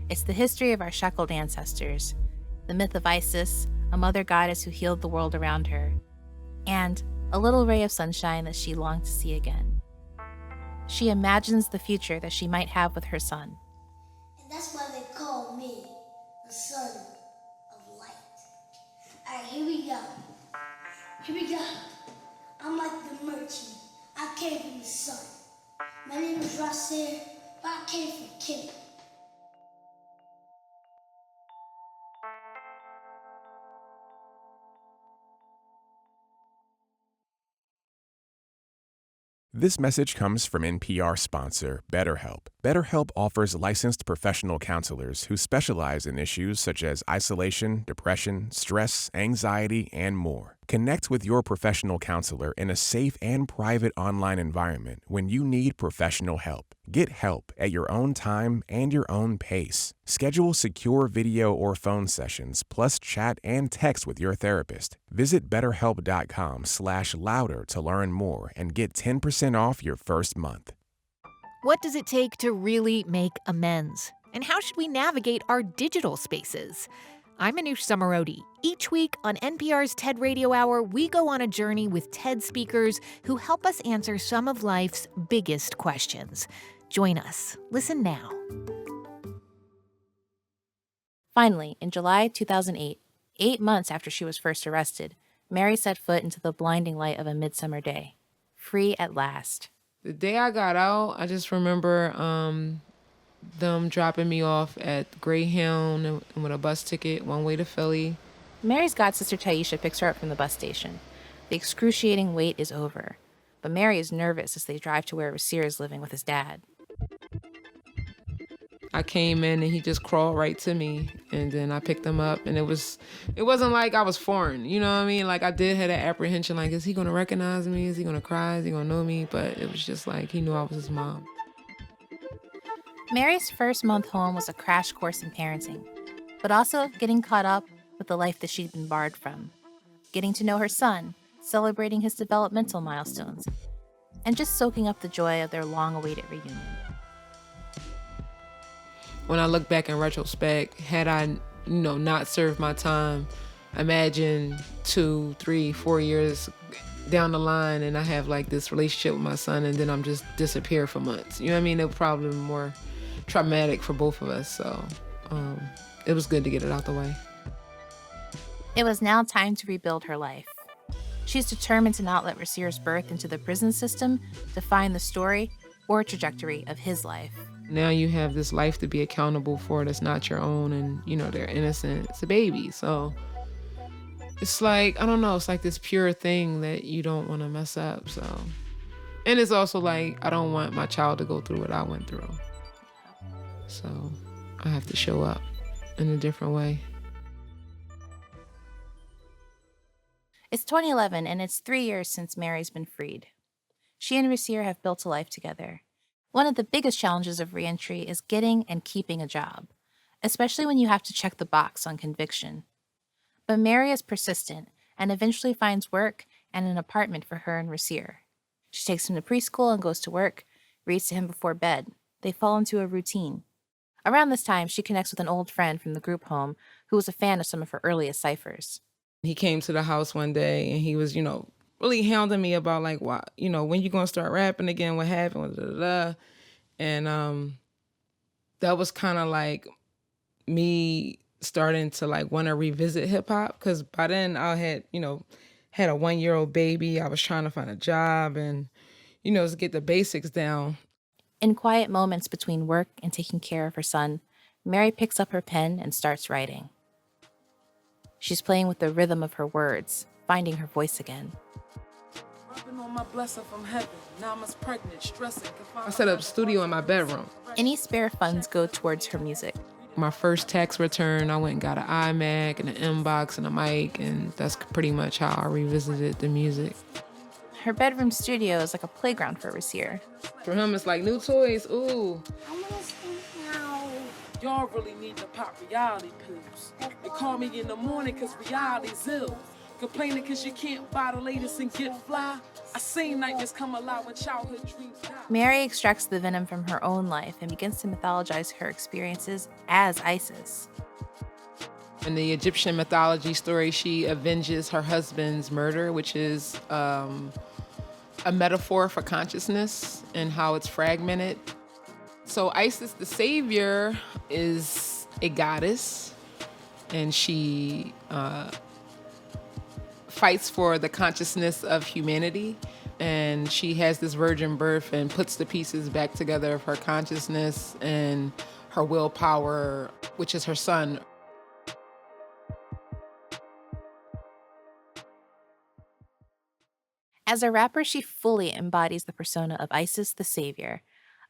It's the history of our shackled ancestors, the myth of Isis, a mother goddess who healed the world around her, and a little ray of sunshine that she longed to see again. She imagines the future that she might have with her son. And that's why they call me the son of light. Alright, here we go. Here we go. I'm like the merchant. I came from the sun. My name is Rasier, but I came from Kim. This message comes from NPR sponsor BetterHelp. BetterHelp offers licensed professional counselors who specialize in issues such as isolation, depression, stress, anxiety, and more. Connect with your professional counselor in a safe and private online environment when you need professional help. Get help at your own time and your own pace. Schedule secure video or phone sessions, plus chat and text with your therapist. Visit BetterHelp.com/louder to learn more and get 10% off your first month. What does it take to really make amends? And how should we navigate our digital spaces? I'm Anoush Samarodi. Each week on NPR's TED Radio Hour, we go on a journey with TED speakers who help us answer some of life's biggest questions. Join us. Listen now. Finally, in July 2008, 8 months after she was first arrested, Mary set foot into the blinding light of a midsummer day. Free at last. The day I got out, I just remember them dropping me off at Greyhound and with a bus ticket, one way to Philly. Mary's godsister Taisha picks her up from the bus station. The excruciating wait is over, but Mary is nervous as they drive to where Rasier is living with his dad. I came in and he just crawled right to me, and then I picked him up, and it wasn't like I was foreign, you know what I mean? Like, I did have that apprehension, like, is he gonna recognize me? Is he gonna cry? Is he gonna know me? But it was just like he knew I was his mom. Mary's first month home was a crash course in parenting, but also getting caught up with the life that she'd been barred from, getting to know her son, celebrating his developmental milestones, and just soaking up the joy of their long-awaited reunion. When I look back in retrospect, had I, not served my time, imagine 2, 3, 4 years down the line and I have like this relationship with my son and then I'm just disappear for months. You know what I mean? It would probably be more traumatic for both of us. So it was good to get it out the way. It was now time to rebuild her life. She's determined to not let Rasier's birth into the prison system define the story or trajectory of his life. Now you have this life to be accountable for that's not your own, and they're innocent. It's a baby, so it's like, I don't know, it's like this pure thing that you don't want to mess up. So, and it's also like, I don't want my child to go through what I went through. So I have to show up in a different way. It's 2011, and it's 3 years since Mary's been freed. She and Rasier have built a life together. One of the biggest challenges of reentry is getting and keeping a job, especially when you have to check the box on conviction. But Mary is persistent and eventually finds work and an apartment for her and Rasier. She takes him to preschool and goes to work, reads to him before bed. They fall into a routine. Around this time, she connects with an old friend from the group home who was a fan of some of her earliest ciphers. He came to the house one day and he was, really hounding me about like, why, when you gonna start rapping again? What happened? Da, da, da. And that was kind of like me starting to like want to revisit hip hop, because by then I had a 1-year-old baby. I was trying to find a job and to get the basics down. In quiet moments between work and taking care of her son, Mary picks up her pen and starts writing. She's playing with the rhythm of her words, finding her voice again. I set up a studio in my bedroom. Any spare funds go towards her music. My first tax return, I went and got an iMac and an inbox and a mic, and that's pretty much how I revisited the music. Her bedroom studio is like a playground for Rasir. For him, it's like new toys, ooh. I want to sleep now. Y'all really need to pop reality pills. They call me in the morning because reality's ill. Complaining because you can't buy the latest and get fly. I seen nightmares come alive when childhood dreams die. Mary extracts the venom from her own life and begins to mythologize her experiences as Isis. In the Egyptian mythology story, she avenges her husband's murder, which is a metaphor for consciousness and how it's fragmented. So Isis Tha Saviour is a goddess, and she fights for the consciousness of humanity. And she has this virgin birth and puts the pieces back together of her consciousness and her willpower, which is her son. As a rapper, she fully embodies the persona of Isis Tha Saviour,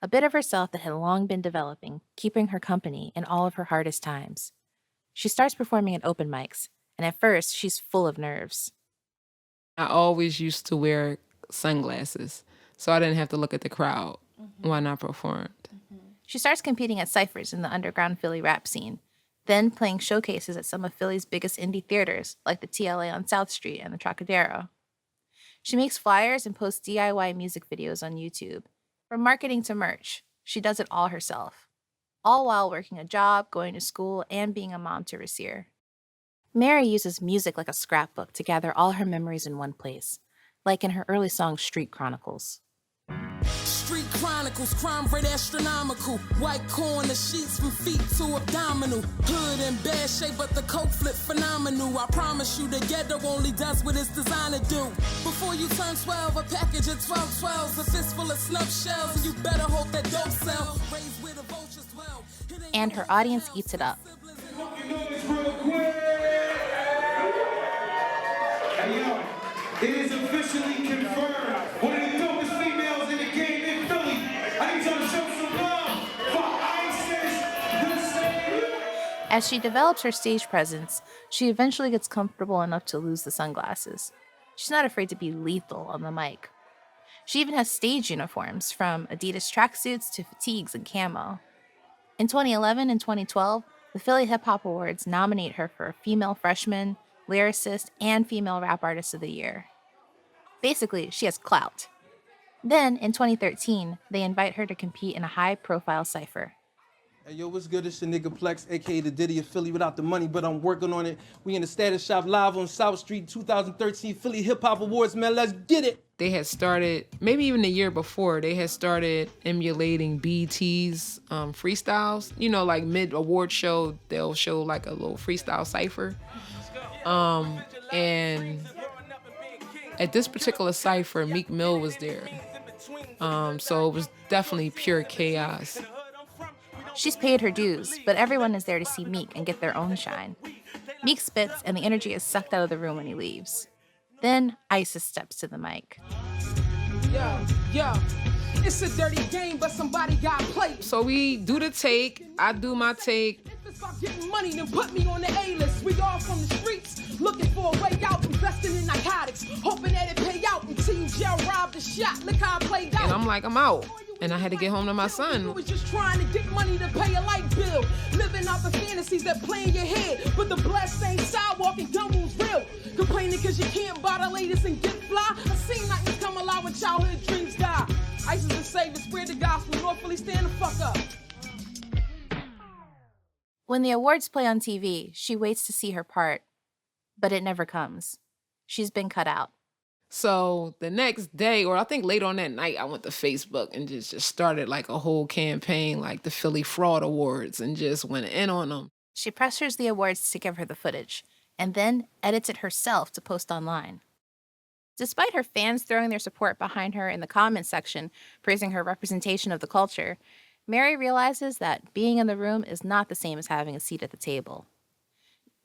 a bit of herself that had long been developing, keeping her company in all of her hardest times. She starts performing at open mics, and at first, she's full of nerves. I always used to wear sunglasses, so I didn't have to look at the crowd when I performed. She starts competing at ciphers in the underground Philly rap scene, then playing showcases at some of Philly's biggest indie theaters, like the TLA on South Street and the Trocadero. She makes flyers and posts DIY music videos on YouTube. From marketing to merch, she does it all herself, all while working a job, going to school, and being a mom to Rasir. Mary uses music like a scrapbook to gather all her memories in one place, like in her early song Street Chronicles. Street Chronicles, crime rate astronomical. White corner sheets from feet to abdominal. Hood in bad shape, but the coke flip phenomenal. I promise you the ghetto only does what it's designed to do. Before you turn 12, a package of 12-12s, a fistful of snub shells, and you better hope that don't sell. Raised where the vultures dwell. And her audience eats it up. Hey yo, it is officially confirmed. One of the dopest females in the game in Philly. I need y'all to show some love for Isis Tha Saviour. As she develops her stage presence, she eventually gets comfortable enough to lose the sunglasses. She's not afraid to be lethal on the mic. She even has stage uniforms, from Adidas tracksuits to fatigues and camo. In 2011 and 2012, the Philly Hip Hop Awards nominate her for Female Freshman, Lyricist, and Female Rap Artist of the Year. Basically, she has clout. Then, in 2013, they invite her to compete in a high-profile cypher. Hey, yo, what's good? It's your nigga Plex, a.k.a. the Diddy of Philly without the money, but I'm working on it. We in the Status Shop live on South Street, 2013 Philly Hip Hop Awards, man. Let's get it! They had started, maybe even a year before, they had started emulating BET's freestyles. You know, like mid-award show, they'll show like a little freestyle cypher. And at this particular cypher, Meek Mill was there. So it was definitely pure chaos. She's paid her dues, but everyone is there to see Meek and get their own shine. Meek spits, and the energy is sucked out of the room when he leaves. Then Isis steps to the mic. Yo, it's a dirty game, but somebody got played. So we do the take, I do my take. If it's about getting money, then put me on the A-list. We all from the streets, looking for a way out, investing in narcotics, hoping that it pay out until you jail robbed the shot. Look how I played out. And I'm like, I'm out. And I had to get home to my son. You was just trying to get money to pay a light bill, living out the fantasies that play in your head. But the blessed ain't sidewalk and gun rules real. Complaining cause you can't buy the latest and get fly. I seen nightmares come alive when childhood dreams die. Isis Tha Saviour, spread the gospel, North Philly, stand the fuck up. When the awards play on TV, she waits to see her part. But it never comes. She's been cut out. So the next day, or I think later on that night, I went to Facebook and just started like a whole campaign, like the Philly Fraud Awards, and just went in on them. She pressures the awards to give her the footage, and then edits it herself to post online. Despite her fans throwing their support behind her in the comments section, praising her representation of the culture, Mary realizes that being in the room is not the same as having a seat at the table.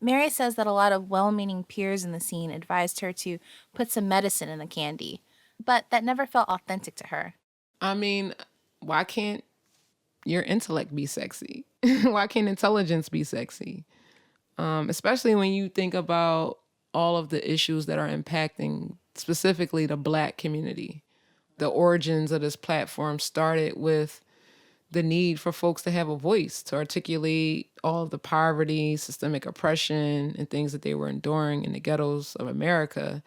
Mary says that a lot of well-meaning peers in the scene advised her to put some medicine in the candy, but that never felt authentic to her. I mean, why can't your intellect be sexy? Why can't intelligence be sexy? Especially when you think about all of the issues that are impacting specifically the Black community. The origins of this platform started with the need for folks to have a voice, to articulate all of the poverty, systemic oppression, and things that they were enduring in the ghettos of America.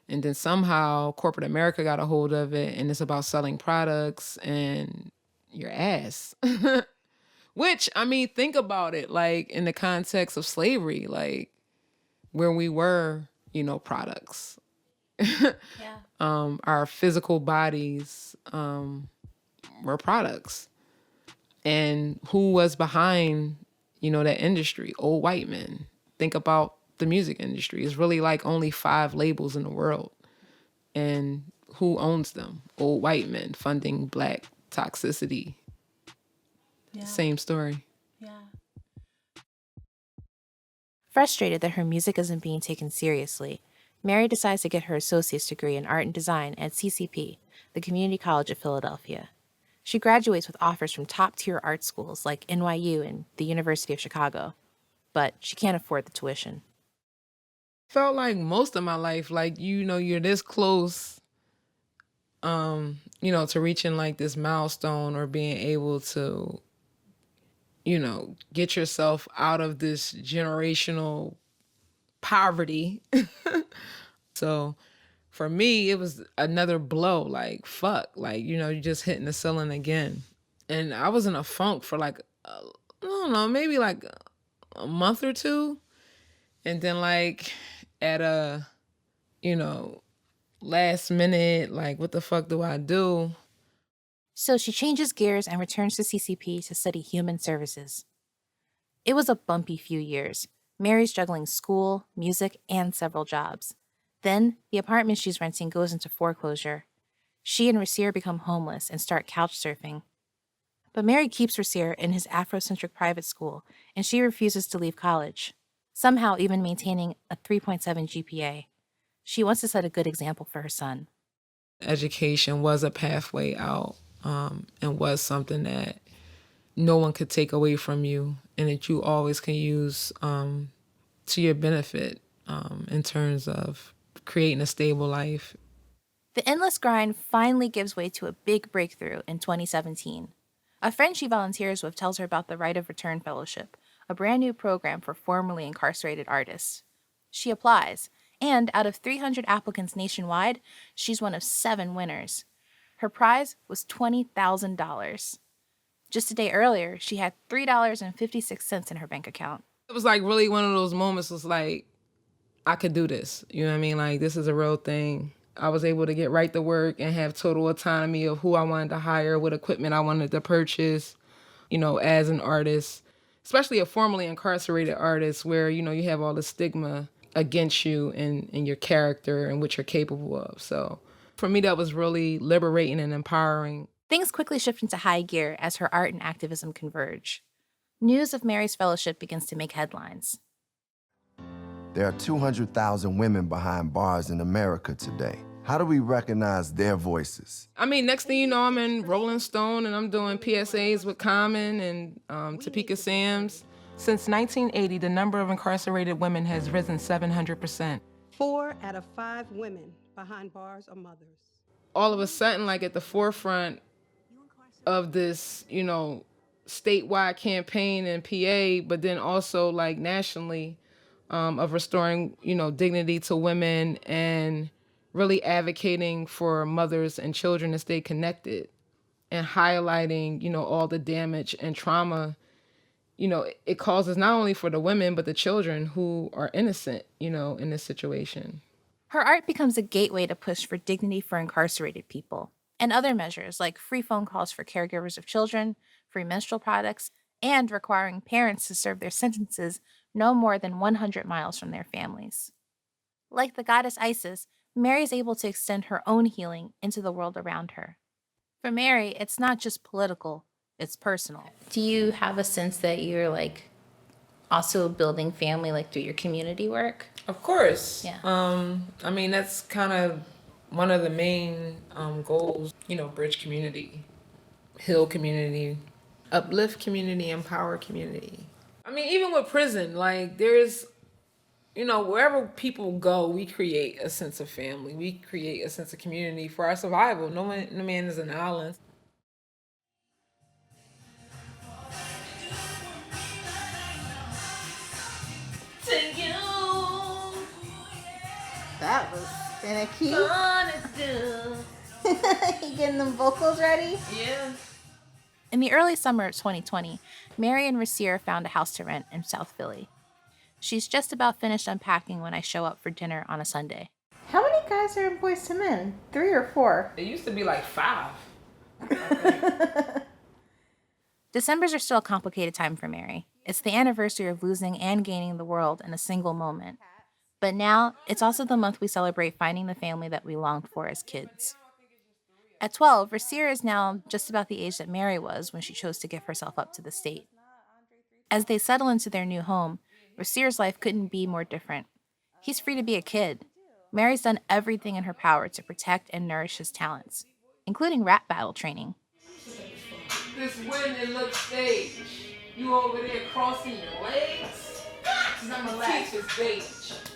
And then somehow corporate America got a hold of it, and it's about selling products and your ass. Which, I mean, think about it, like in the context of slavery, like where we were, products. Our physical bodies were products. And who was behind, that industry? Old white men. Think about the music industry. It's really like only 5 labels in the world. And who owns them? Old white men funding Black toxicity. Yeah. Same story. Yeah. Frustrated that her music isn't being taken seriously, Mary decides to get her associate's degree in art and design at CCP, the Community College of Philadelphia. She graduates with offers from top-tier art schools like NYU and the University of Chicago, but she can't afford the tuition. Felt like most of my life, like, you're this close, to reaching like this milestone or being able to, get yourself out of this generational poverty. So for me, it was another blow, like, fuck, like, you're just hitting the ceiling again. And I was in a funk for like, I don't know, maybe like a month or two. And then like at a, last minute, like, what the fuck do I do? So she changes gears and returns to CCP to study human services. It was a bumpy few years. Mary's juggling school, music, and several jobs. Then, the apartment she's renting goes into foreclosure. She and Rasir become homeless and start couch surfing. But Mary keeps Rasir in his Afrocentric private school, and she refuses to leave college, somehow even maintaining a 3.7 GPA. She wants to set a good example for her son. Education was a pathway out, and was something that no one could take away from you, and that you always can use to your benefit in terms of creating a stable life. The endless grind finally gives way to a big breakthrough in 2017. A friend she volunteers with tells her about the Right of Return Fellowship, a brand new program for formerly incarcerated artists. She applies, and out of 300 applicants nationwide, she's one of 7 winners. Her prize was $20,000. Just a day earlier, she had $3.56 in her bank account. It was like really one of those moments was like, I could do this. You know what I mean? Like, this is a real thing. I was able to get right to work and have total autonomy of who I wanted to hire, what equipment I wanted to purchase, as an artist, especially a formerly incarcerated artist where, you have all the stigma against you and your character and what you're capable of. So for me, that was really liberating and empowering. Things quickly shift into high gear as her art and activism converge. News of Mary's fellowship begins to make headlines. There are 200,000 women behind bars in America today. How do we recognize their voices? I mean, next thing you know, I'm in Rolling Stone and I'm doing PSAs with Common and Topeka Sam's. Since 1980, the number of incarcerated women has risen 700%. 4 out of 5 women behind bars are mothers. All of a sudden, like at the forefront of this, statewide campaign in PA, but then also like nationally, of restoring, dignity to women and really advocating for mothers and children to stay connected and highlighting, all the damage and trauma it causes not only for the women, but the children who are innocent, in this situation. Her art becomes a gateway to push for dignity for incarcerated people, and other measures like free phone calls for caregivers of children, free menstrual products, and requiring parents to serve their sentences no more than 100 miles from their families. Like the goddess Isis, Mary is able to extend her own healing into the world around her. For Mary, it's not just political, it's personal. Do you have a sense that you're also building family through your community work? Of course. Yeah. That's kind of one of the main goals, bridge community, heal community, uplift community, empower community. Even with prison, there's, wherever people go, we create a sense of family. We create a sense of community for our survival. No man is an island. That was in a key. You getting them vocals ready? Yeah. In the early summer of 2020, Mary and Rasir found a house to rent in South Philly. She's just about finished unpacking when I show up for dinner on a Sunday. How many guys are in Boys to Men? 3 or 4? It used to be 5. Decembers are still a complicated time for Mary. It's the anniversary of losing and gaining the world in a single moment. But now, it's also the month we celebrate finding the family that we longed for as kids. At 12, Rasir is now just about the age that Mary was when she chose to give herself up to the state. As they settle into their new home, Rasir's life couldn't be more different. He's free to be a kid. Mary's done everything in her power to protect and nourish his talents, including rap battle training. This winning look stage. You over there crossing your legs? Cause I'm gonna teach this stage.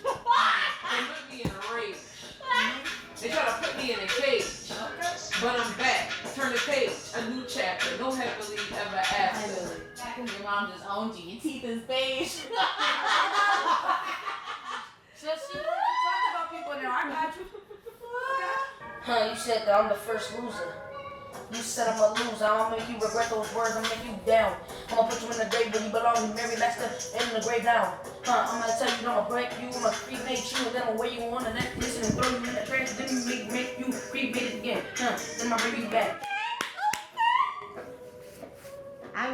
They put me in a rage. They try to put me in a cage. But I'm back. Turn the page. A new chapter. No happily ever after. Back when your mom just owned you. Your teeth is beige. So she talk about people now. I got you. Huh, you said that I'm the first loser. You said I'm a loser. I'm gonna make you regret those words. I'm gonna make you down. I'm gonna put you in the grave where you belong. You Mary Baxter in the grave down. I'm gonna tell you I'm gonna break you. I'm gonna cremate you. And then I'm gonna weigh you on the neck. Listen and throw you in the trash. Then make you cremate it again. Then I'm gonna bring you back.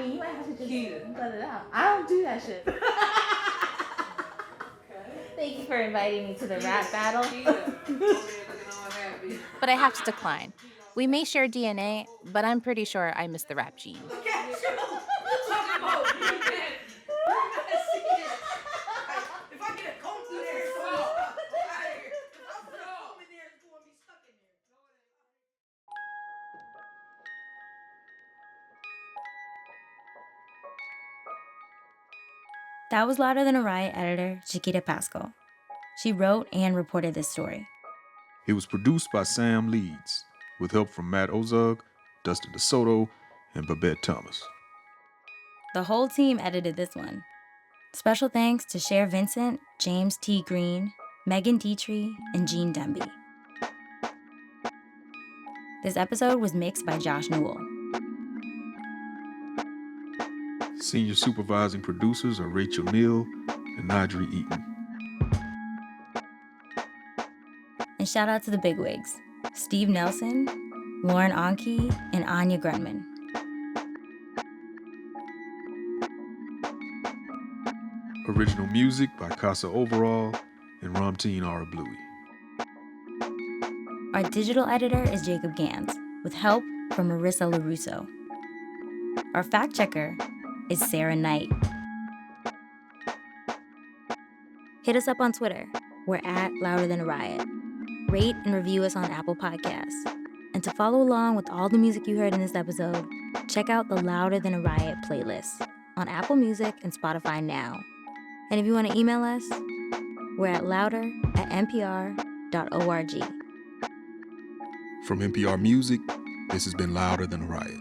You might have to just let it out. I don't do that shit. Thank you for inviting me to the rap battle. But I have to decline. We may share DNA, but I'm pretty sure I miss the rap gene. That was Louder Than A Riot editor Chiquita Paschal. She wrote and reported this story. It was produced by Sam Leeds, with help from Matt Ozug, Dustin DeSoto, and Babette Thomas. The whole team edited this one. Special thanks to Cher Vincent, James T. Green, Megan Dietrich, and Jean Demby. This episode was mixed by Josh Newell. Senior supervising producers are Rachel Neal and Nadri Eaton. And shout out to the bigwigs, Steve Nelson, Lauren Anke, and Anya Grunman. Original music by Casa Overall and Ramteen Arablui. Our digital editor is Jacob Gans, with help from Marissa LaRusso. Our fact checker is Sarah Knight. Hit us up on Twitter. We're at Louder Than A Riot. Rate and review us on Apple Podcasts. And to follow along with all the music you heard in this episode, check out the Louder Than A Riot playlist on Apple Music and Spotify now. And if you want to email us, we're at louder@npr.org. From NPR Music, this has been Louder Than A Riot.